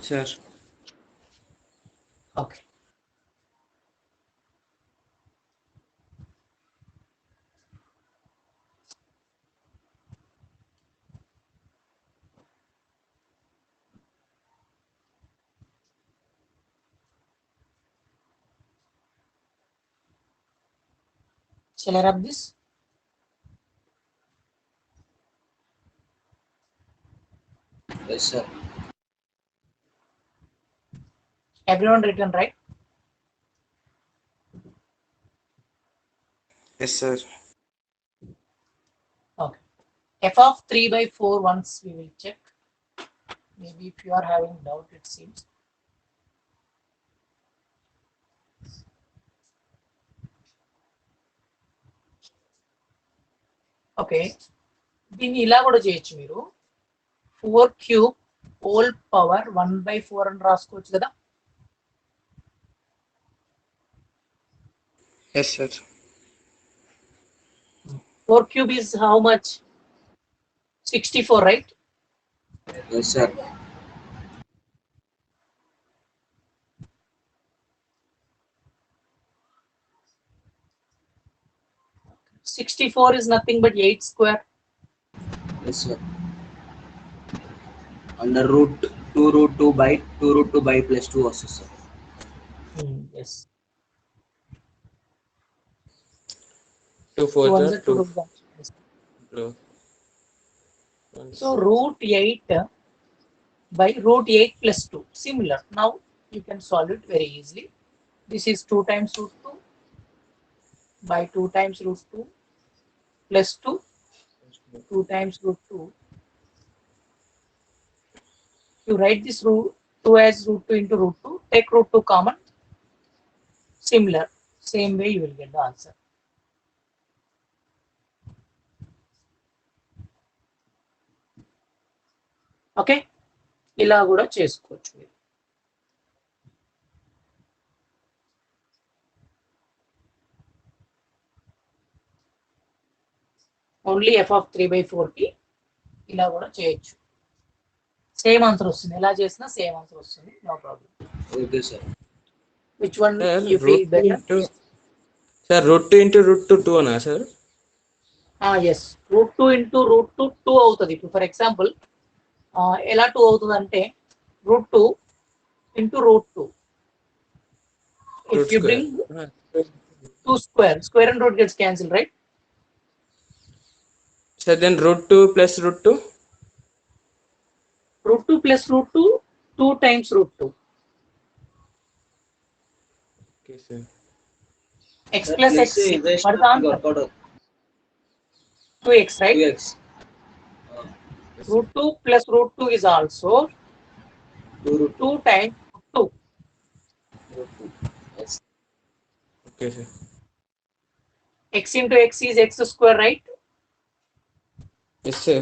Sir. Okay. Shall I rub this? Yes, sir. Everyone written right? Yes, sir. Okay. F of 3 by 4 once we will check. Maybe if you are having doubt, it seems. Okay దీన్ని ఇలా కూడా చేయొచ్చు మీరు 4³ whole power 1/4 అని రాసుకోవచ్చు కదా. Yes, sir. 4³ is how much? 64, right? Yes, sir. Okay. 64 is nothing but 8 square. Yes, sir. Under root 2 root 2 by 2 root 2 by plus 2 also, sir. Yes. 2 4 Two ones are 2. two of them. Yes. Blue. So root 8 by root 8 plus 2. Similar. Now you can solve it very easily. This is 2 times root 2 by 2 times root 2 plus 2. 2 times root 2. You write this root 2 as root 2 into root 2. Take root 2 common. Similar. Same way you will get the answer. Okay ఇలా కూడా చేసుకోవచ్చు మీరు. Only f(3/4) కి ఇలా కూడా చేయొచ్చు. Same answer వస్తుంది. ఎలా చేసినా సేమ్ ఆన్సర్ వస్తుంది. No problem. Okay, sir. Which one Sir, you feel better? sir, root 2 into root 2 2 అనా sir? Yes root 2 into root 2 2 అవుతుంది. ఇప్పుడు ఫర్ ఎగ్జాంపుల్ ఎలా 2 అవుతుంది అంటే root 2 into root 2. Root If you square. bring 2 square and root gets cancelled, right? Sir, then root 2 plus root 2? Root 2 plus root 2, 2 times root 2. Okay, sir. X plus X. What is the answer? 2x, right? 2x. Root 2 plus root 2 is also 2 root 2 times root 2. root 2. Yes. Okay, sir. X into X is X square, right? Yes, sir.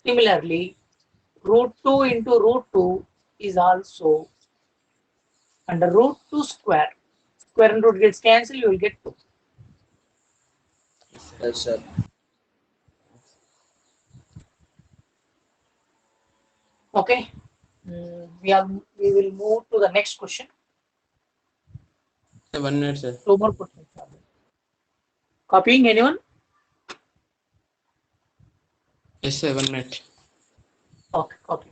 Similarly, root 2 into root 2 is also under root 2 square. Square and root gets cancelled, you will get 2. Yes, sir. Okay. We will move to the next question. Sir, 1 minute, sir. 2 more questions. Copying anyone? Yes, sir, 1 minute. Okay, copy.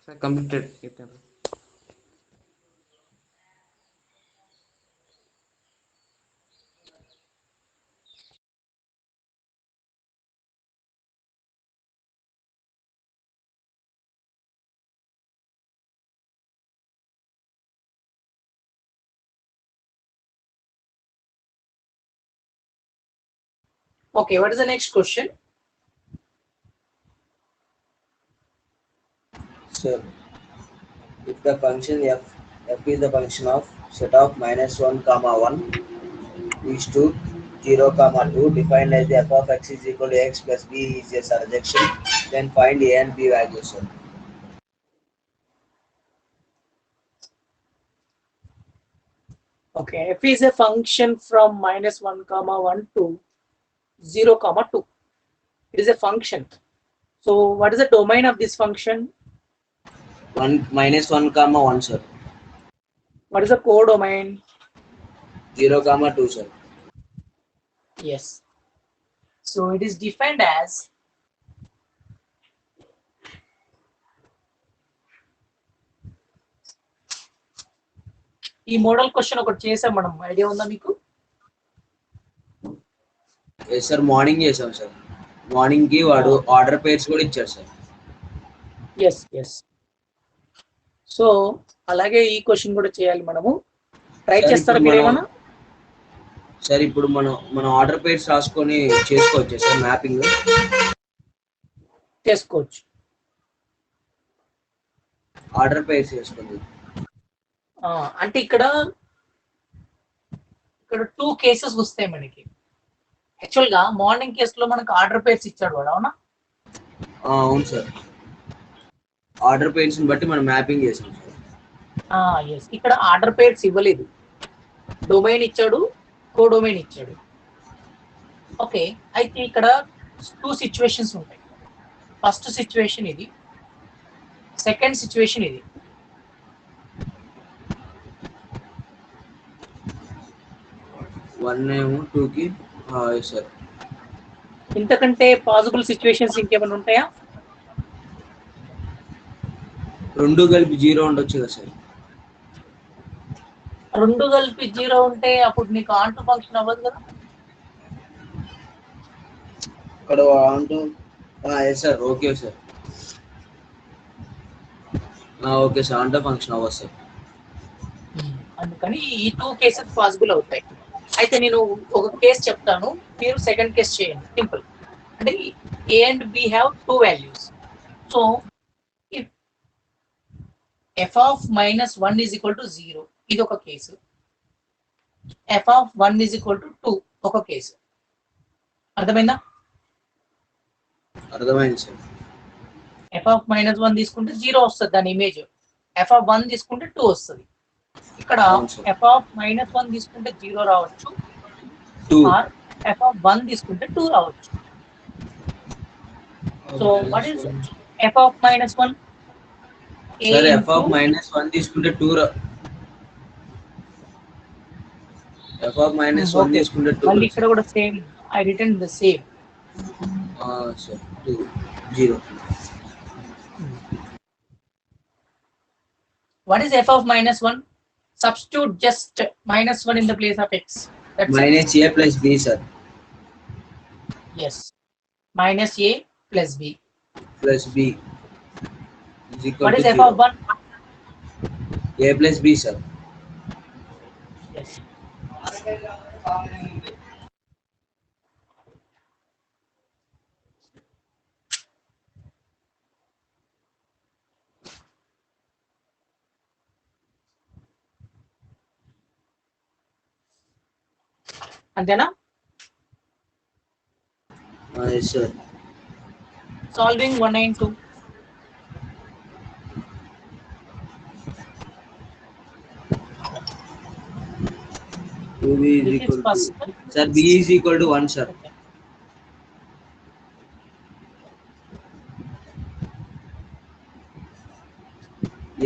Sir, completed. Okay, what is the next question? Sir, if the function f is the function of set of -1 comma 1 is to 0 comma 2 defined as the f of x is equal to x plus b is a surjection, then find a and b values, sir. Okay, f is a function from -1 comma 1 to 0 comma 2. It is a function. So what is the domain of this function? 1 comma 1, sir. What is the codomain? 0 comma 2, sir. Yes. So it is defined as ఈ model question ఒకటి చేసాం మనం, idea ఉందా మీకు? Yes sir, morning చేసాం sir. Morning కి వాడు order pairs కూడా ఇచ్చాడు సార్. Yes yes. సో అలాగే ఈ క్వశ్చన్ కూడా చేయాలి మనము. ట్రై చేస్తారా మీరు ఏమన్నా? సార్ ఇప్పుడు మన ఆర్డర్ పేర్స్ రాసుకొని చేసుకోవచ్చు సార్, మ్యాపింగ్ చేసుకోవచ్చు. ఆర్డర్ పేర్స్ చేసుకోండి. అంటే ఇక్కడ 2 కేసెస్ వస్తాయి మనకి. యాక్చువల్ గా మార్నింగ్ కేసులో మనకు ఆర్డర్ పేర్స్ ఇచ్చాడు వాడు, అవునా? అవును సార్, ఆర్డర్ పేర్స్ బట్టి మనం మ్యాపింగ్ చేసాం సార్. ఎస్, ఇక్కడ ఆర్డర్ పేర్స్ ఇవ్వలేదు, డొమైన్ ఇచ్చాడు, కోడొమైన్ ఇచ్చాడు. ఓకే, అయితే ఇక్కడ 2 సిచ్యువేషన్స్ ఉంటాయి. ఫస్ట్ సిచ్యువేషన్ ఇది, సెకండ్ సిచ్యువేషన్ ఇది. వన్ ఏమో 2 కి సార్. ఇంతకంటే పాసిబుల్ సిచ్యువేషన్స్ ఇంకేమైనా ఉంటాయా? 2 కలిపి 0 ఉండొచ్చు కదా సార్. 2 కలిపి 0 ఉంటే అప్పుడు నీకు ఆంటూ ఫంక్షన్ అవ్వదు కదా. ఇక్కడ onto yes sir, okay sir, okay sir, onto function అవ్వదు సార్. అందుకని ఈ 2 కేసెస్ పాసిబుల్ అవుతాయి. అయితే నేను ఒక కేసు చెప్తాను, మీరు సెకండ్ కేసు చేయండి. సింపుల్. అంటే ఏ and be have 2 values. So if F of -1 is equal to 0, ఇది ఒక case. F of 1 is equal to 2 ఒక కేసు. అర్థమైందా? అర్థమైంది సార్. ఎఫ్ ఆఫ్ -1 తీసుకుంటే 0 వస్తుంది దాని ఇమేజ్. ఎఫ్ ఆఫ్ 1 తీసుకుంటే 2 వస్తుంది. ఇక్కడ ఎఫ్ ఆఫ్ -1 తీసుకుంటే 0 రావచ్చు, ఆర్ ఎఫ్ ఆఫ్ 1 తీసుకుంటే 2 రావచ్చు. So what is F of -1? Sir F of -1 తీసుకుంటే 2 ఎఫ్ ఆఫ్ -1 తీసుకుంటే 2. మళ్ళీ ఇక్కడ కూడా same, I return the same. Sir 2 0. What is f of -1? Substitute just -1 in the place of x. That's minus a plus b, sir. Yes. Minus a plus b. Plus b is equal What to is f 0. of 1? A plus b, sir. Yes. అంతేనా? Yes, sir. Solving 192. b is This is equal first. to, sir, b is equal to 1, sir. Okay.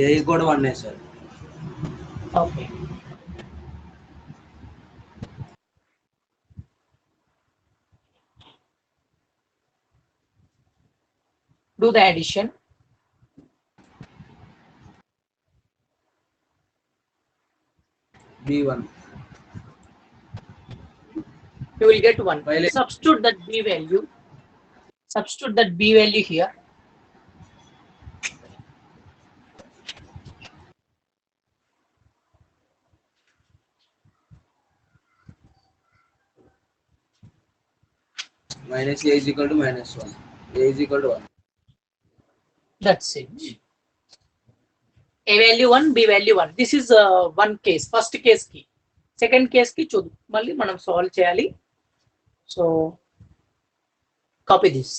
A is equal to 1, sir. Okay. Do the addition. B1. You will get 1. While it- Substitute that B value. Substitute that B value here. minus A is equal to minus 1. A is equal to 1. That's it. A value 1, B value 1. This is one case. First case ki. Second case ki చూద్దాం. మళ్ళీ మనం solve చేయాలి. So copy this.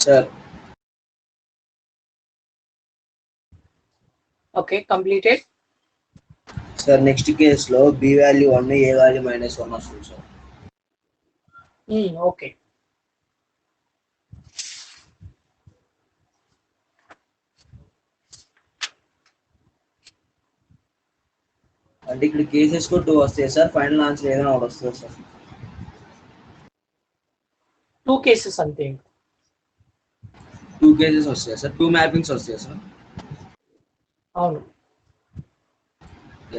Sir, Okay, completed. sir, next case లో B value 1, A value minus 1 వస్తుంది sir. Okay. అంటే ఇక్కడ cases కూడా 2 వస్తాయి సార్. ఫైనల్ ఆన్సర్ ఏదైనా ఒకటి వస్తుంది సార్. 2 cases అంతే. 2 కేసెస్ వస్తాయి సార్. 2 మ్యాపింగ్స్ వస్తాయి సార్. అవును.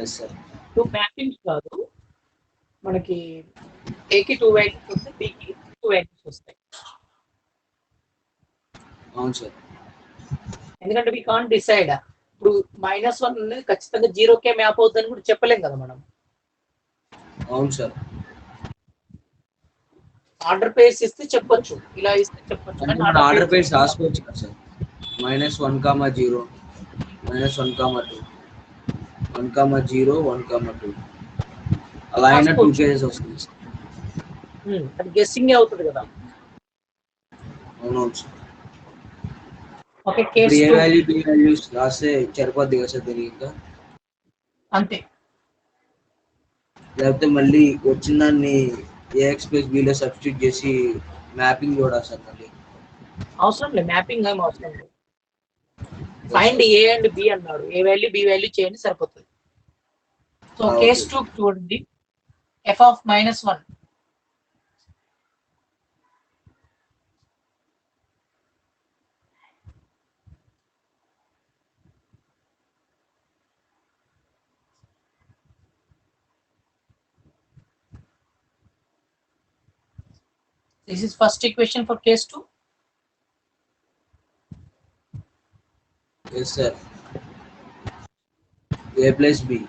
Yes sir. 2 మ్యాపింగ్స్ కాదు. మనకి ఏకి 2 వాల్యూస్ వస్తాయి, బికి 2 వాల్యూస్ వస్తాయి. అవును సార్. ఎందుకంటే వి కాంట్ డిసైడ్. ఇప్పుడు -1 అనేది ఖచ్చితంగా 0కే మ్యాప్ అవుతుందని కూడా చెప్పలేం కదా మనం. అవును సార్. ఆర్డర్ పేర్స్ ఇస్తే చెప్పొచ్చు, ఇలా ఇస్తే చెప్పొచ్చు. అంటే మన ఆర్డర్ పేర్స్ రాసుకోవచ్చు కదా సార్. -1, 0, -1, 2, 1, 0, 1, 2 అలా అయినా 2 కేసెస్ వస్తుంది సార్. అది గెస్సింగ్ అవుతుంది కదా. అవునవును సార్. ఓకే, కేస్ ఏ వాల్యూ బి వాల్యూస్ రాస్తే సరిపోద్ది కదా సార్ దీనికి ఇంకా? అంతే. లేకపోతే మళ్ళీ వచ్చిన దాన్ని ఏఎక్స్ ప్లస్ బిలో సబ్స్టిట్యూట్ చేసి మ్యాపింగ్ చూడాలి సార్ మళ్ళీ? అవసరం లేదు, మ్యాపింగ్ ఏం అవసరం లేదు. ఫైండ్ ఏ అండ్ బి అన్నాడు, ఏ వాల్యూ బి వాల్యూ చేయండి సరిపోతుంది. సో కేస్ 2 చూడండి. f of -1. This is first equation for case 2. Yes sir. A plus B.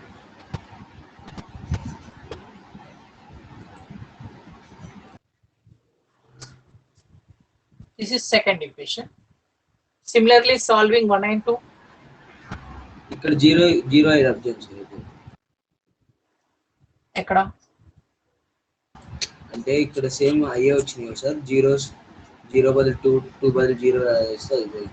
this is second equation. Similarly, solving 1 and 2. ఇక్కడ జీరో జీరో అయ్యి object sir ఇది. ఎక్కడ అంటే ఇక్కడ సేమ్ అయ్యే వచ్చినాయి సార్. జీరో బదులు టూ బదులు జీరో వేస్తే ఇది.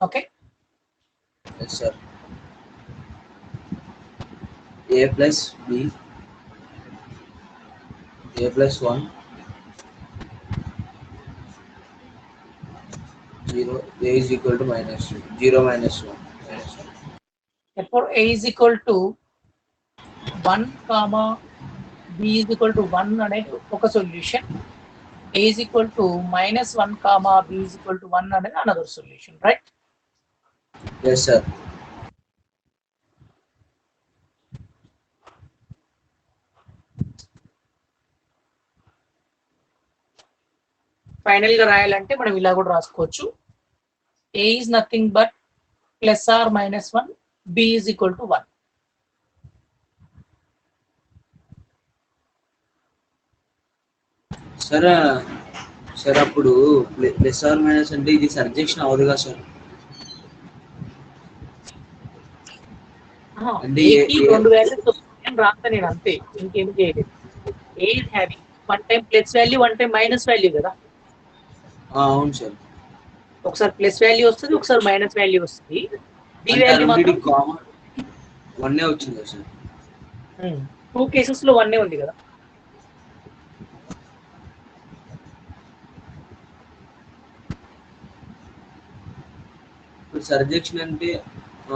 Okay yes sir. a plus b, a plus 1, 0, a is equal to minus 2, 0 minus 1, minus 1. therefore a is equal to 1 comma b is equal to 1 అనేది ఒక solution, a is equal to minus 1 comma b is equal to 1 అనేది another solution, right? Yes sir. Final గా రాయాలంటే మనం ఇలా కూడా రాసుకోవచ్చు. a is nothing but plus or minus 1, b is equal to 1. Sir అప్పుడు ప్లస్ ఆర్ మైనస్ అంటే ఇది సర్జెక్షన్ అవ్వదుగా సార్? అంటే రెండు వాల్యూస్ రాస్తా నేను అంతే, ఇంకేం చేయలేదు. a is having one time plus value, one time minus value కదా. అవును సార్. ఒకసారి ప్లస్ వాల్యూ వస్తుంది, ఒకసారి మైనస్ వాల్యూ వస్తుంది. b వాల్యూ మాత్రం కామన్ 1 వచ్చింది సార్. 2 కేసెస్ లో 1 ఉంది కదా. ఇప్పుడు సర్జెక్షన్ అంటే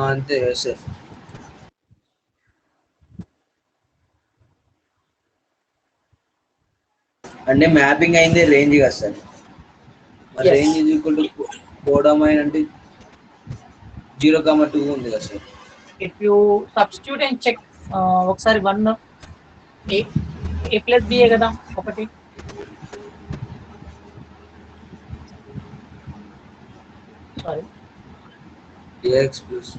అంతే సార్. అంటే మ్యాపింగ్ అయింది రేంజ్ కదా sir. Range is equal to codomain అంటే 0,2 ఉంది కదా sir. If you substitute and check ఒకసారి 1 a ప్లస్ b కదా ఒకటి. సారీ ax ప్లస్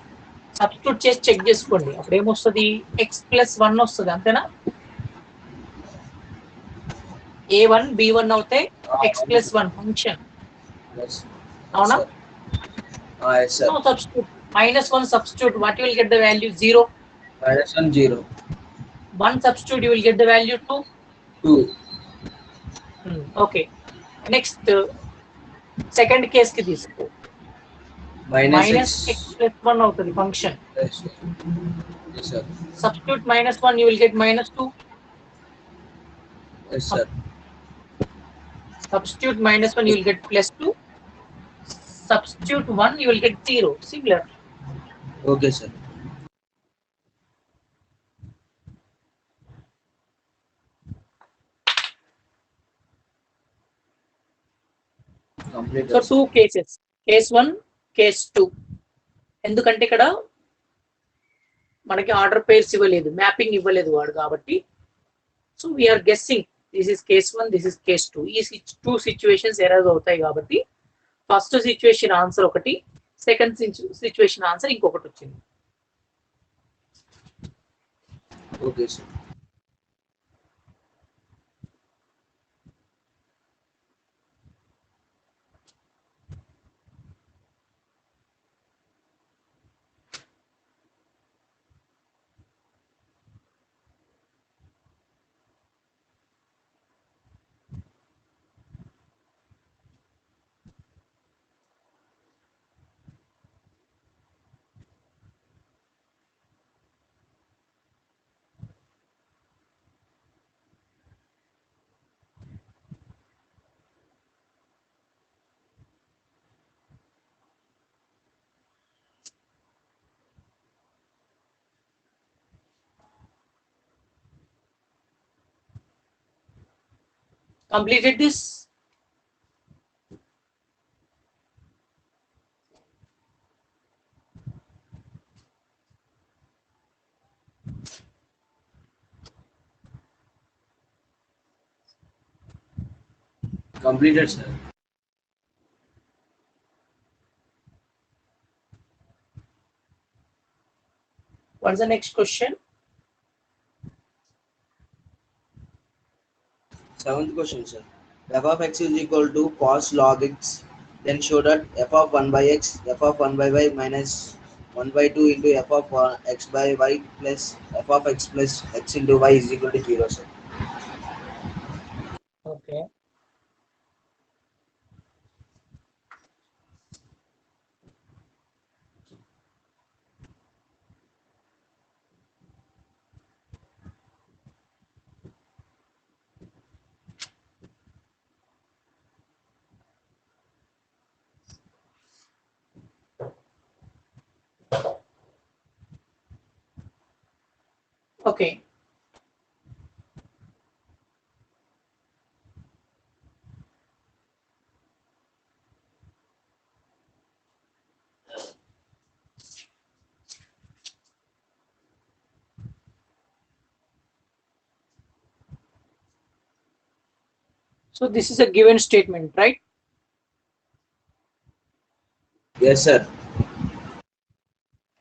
సబ్స్టిట్యూట్ చేసి చెక్ చేసుకోండి, అప్పుడు ఏమొస్తుంది? x ప్లస్ 1 వస్తుంది, అంతేనా? a1 b1 అవుతాయి, x ప్లస్ 1 ఫంక్షన్, అవునా? yes sir. No substitute, minus 1 substitute, what you will get the value? 0. -1 0. 1 substitute, you will get the value 2. 2. Okay, next second case ki తీసుకో. minus x plus 1 అవుతుంది function. Yes sir. Substitute -1, you will get -2. Yes sir. Substitute -1, you will get +2. Substitute 1, you will get 0. Similar. Okay sir. Complete. So 2 cases, case 1, case 2. ఎందుకంటే ఇక్కడ మనకి order pairs ఇవ్వలేదు, mapping ఇవ్వలేదు వాడు కాబట్టి. So we are guessing this is case 1, this is case 2. ఈ 2 situations arise అవుతాయి కాబట్టి ఫస్ట్ సిచ్యువేషన్ ఆన్సర్ ఒకటి, సెకండ్ సిచ్యువేషన్ ఆన్సర్ ఇంకొకటి వచ్చింది. Okay sir. Completed this? Completed, sir. What's the next question? Seventh question, sir. F of x is equal to cos log x. Then show that f of 1 by x, f of 1 by y minus 1 by 2 into f of x by y plus f of x plus x into y is equal to 0, sir. Okay. Okay. So this is a given statement, right? Yes, sir.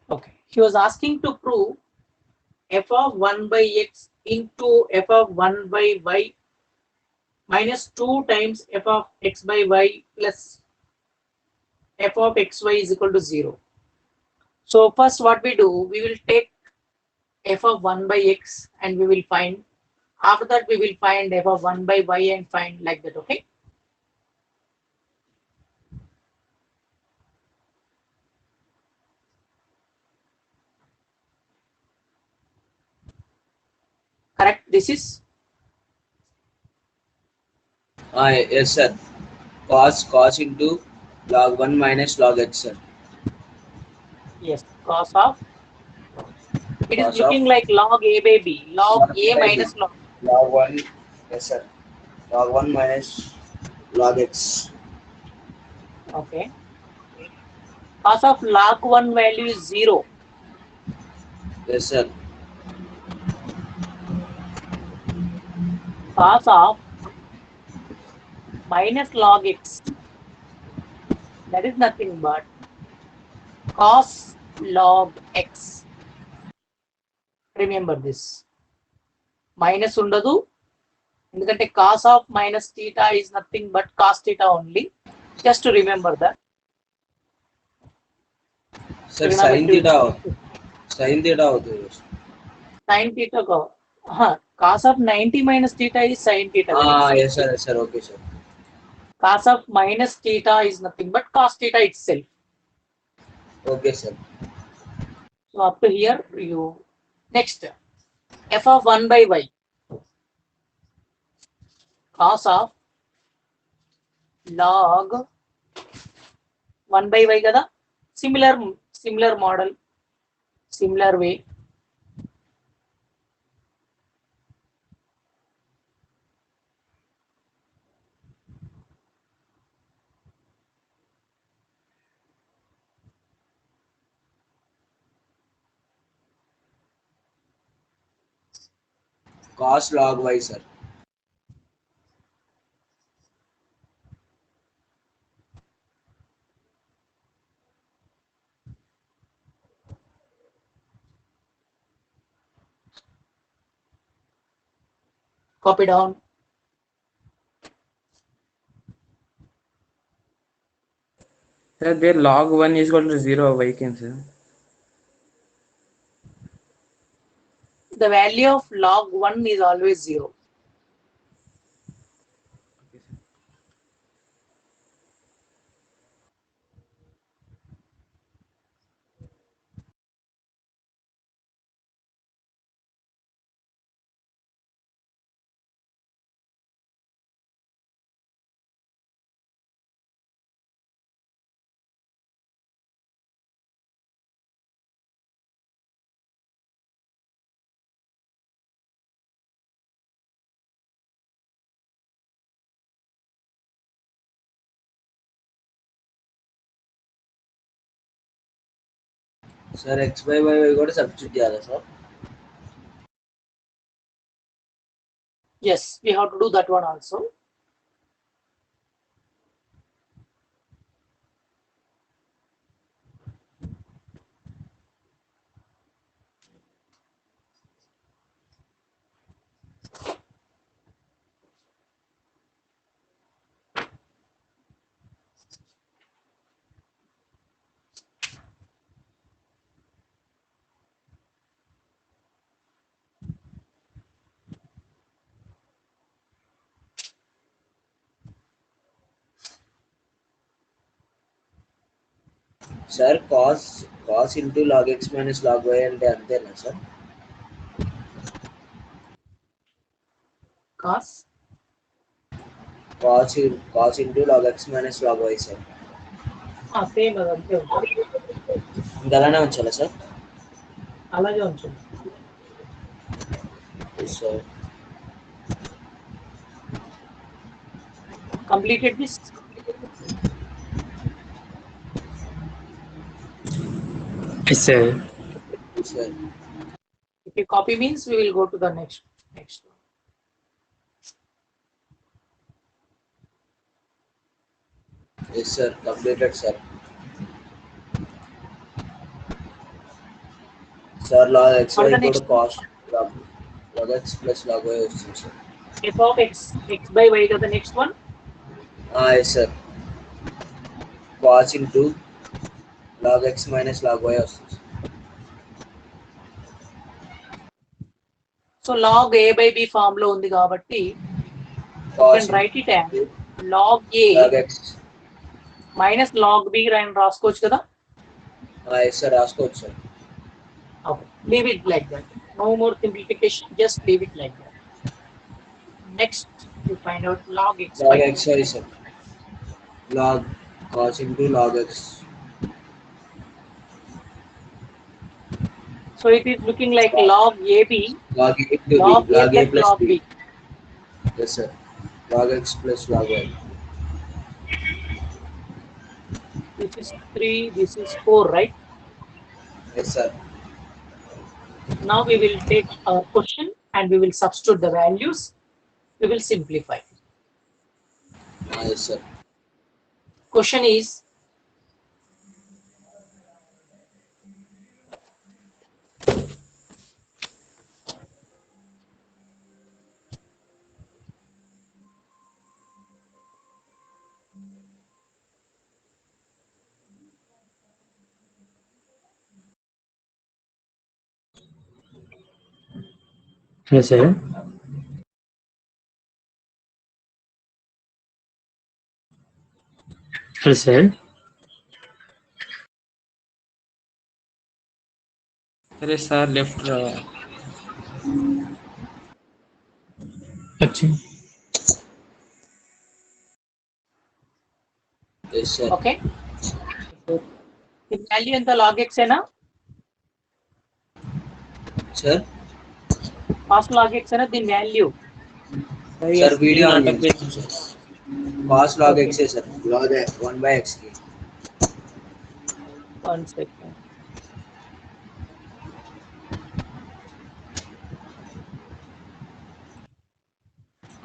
Okay. He was asking to prove f of 1 by x into f of 1 by y minus 2 times f of x by y plus f of xy is equal to 0. So first what we do, we will take f of 1 by x and we will find, after that we will find f of 1 by y and find like that, okay? Correct, this is? Yes, sir. Cos into log 1 minus log x, sir. Yes, cos of, it is Cos looking of like log a by b, log log a by minus b. log. Log 1, yes, sir. Log 1 minus log x. Okay. Cos of log 1 value is 0. Yes, sir. Cos of minus log x, that is nothing but cos log x. Remember this. Minus ఉండదు, ఎందుకంటే cos of minus theta is nothing but cos theta only. Just to remember that. Sir, sin theta. Sin theta होता है. Sin theta को, हाँ, cos of 90 minus theta is sin theta. Yes, sir. Yes, sir. Okay, sir. Cos of minus theta is nothing but cos theta itself. Okay, sir. So up to here you, next f of 1 by y, cos of log 1 by y kada, similar model, similar way. Cos log y, sir. Copy down. Sir, there log 1 is equal to 0. Why can, sir? The value of log 1 is always 0. Sir, x by y got to substitute किया था, sir. Yes, we have to do that one also. Sir cos into log x minus log y అంటే అంతేనా sir? Cos cos into log x minus log y sir. Same అది అంతే ఉంటుంది. ఇంకా అలానే ఉంచాలా సార్? అలాగే ఉంటుంది. Sir Completed this. Yes, sir. Sir If you copy means we will go to the next one. Yes sir completed sir. Sir log x For y the కూడా next cos log x plus log y వస్తుంది sir. f of x by y to the next one. Yes sir cos into log x minus log y వస్తుంది sir. So log a by b form లో ఉంది కాబట్టి you cos can write it as log a log x minus log b అని రాసుకోవచ్చు కదా. Yes sir రాసుకోవచ్చు sir. Okay, leave it like that. No more simplification, just leave it like that. Next, you find out log x by log x y sir. Log cos into log x. So it is looking like log ab, log a into log b, a log a plus plus log b. b. Yes sir. Log x plus log y. This is 3, this is 4, right? Yes sir. Now we will take our question and we will substitute the values. We will simplify. Yes sir. Question is, Yes, sir. Yes, sir. अरे sir left अच्छा. Yes sir. okay? The value in the log x है ना? Sir. Cos log x है ना? The value. Sir video on नाटक sir. Cos log x है sir. Log 1 by x की. 1 second.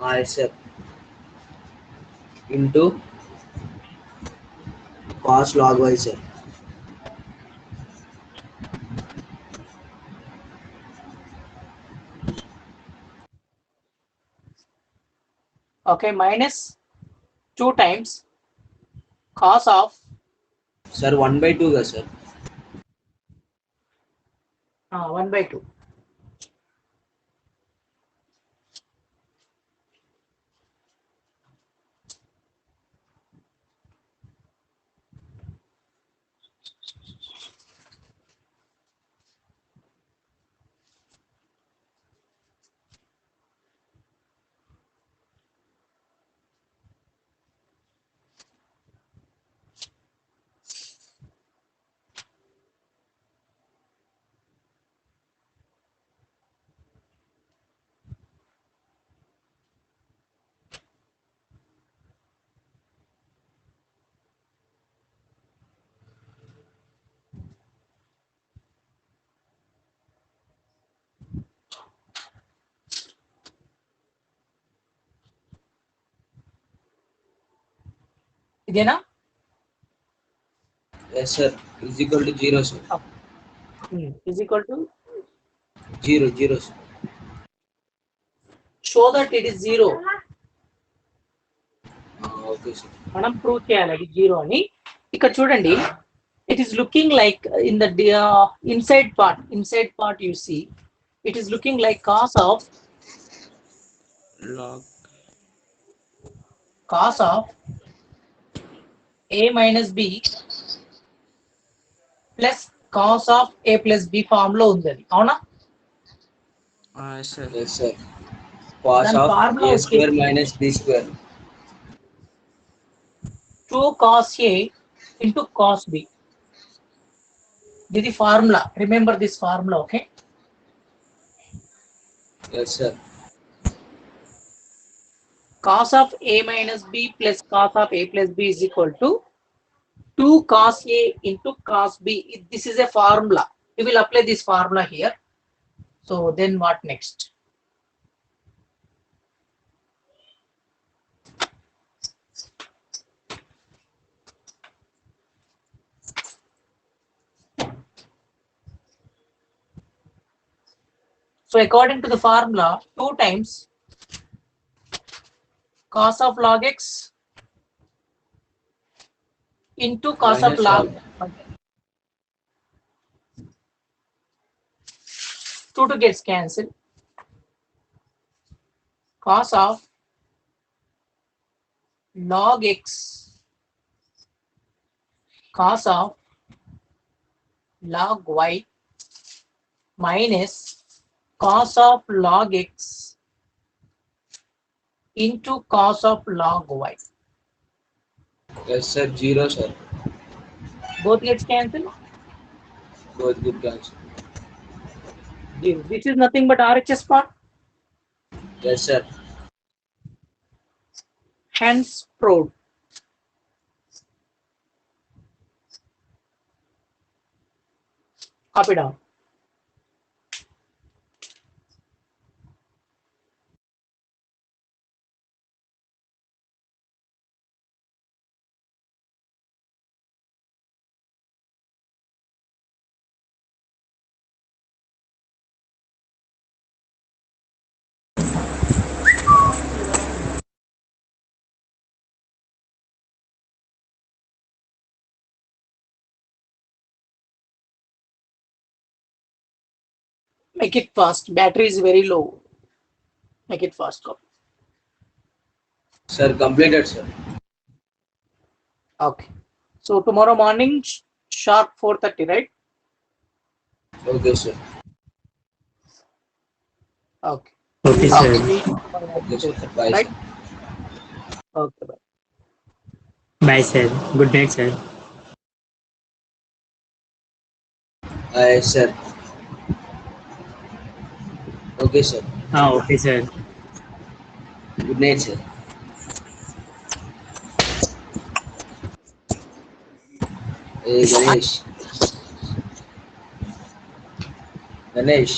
Yes sir. Into cos log y sir. Okay, minus 2 times cos of Sir 1 by 2 का sir. 1 by 2. ఇదేనా? Yes sir. Is equal to 0 sir. Is equal to 0 sir. show that it is 0. Okay sir. మనం prove చేయాలి అది 0 అని. ఇక్కడ చూడండి, it is looking like in the inside part you see it is looking like cos of a minus b plus cos of a plus b form లో ఉంది అది, అవునా? Yes, sir. Yes, sir. Cos దాని of formula a square minus b square. 2 cos a into cos b. ఇది formula, remember this formula, okay? Yes, sir. Cos of a minus b plus cos of a plus b is equal to 2 cos a into cos b. This is a formula. We will apply this formula here. So then what next? So according to the formula, 2 times cos of log x into cos of Minus log. log. 2 gets cancelled. Cos of log x cos of log y minus cos of log x into cos of log y. Yes, sir. 0, sir. Both gets cancelled. Both good cancel. This is nothing but RHS part. Yes, sir. Hence proved. Up and down. Make it fast. Battery is very low. Make it fast. Copy. Sir, completed, sir. Okay. So tomorrow morning sharp 4:30, right? Okay, sir. Okay. Okay, sir. Okay, sir. Bye, Right? sir. Okay. Bye. Bye, sir. Good night, sir. Bye, sir. Okay, sir. Okay, sir. Good night, sir. Hey, Ganesh. Ganesh.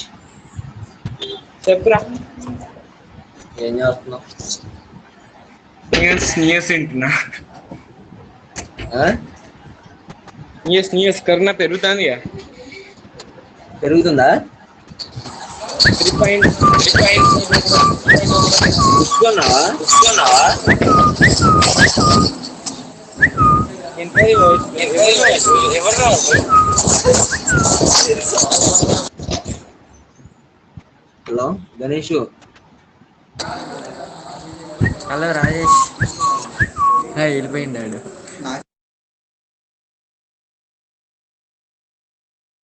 చెప్పరా ఏం చేస్తున్నావు? News వింటున్నా. ఆ? News corona పెరుగుతుంది. పెరుగుతుందా? చూసుకున్నావా? Hello Ganesh, hello Rajesh, వెళ్ళిపోయిండాడు.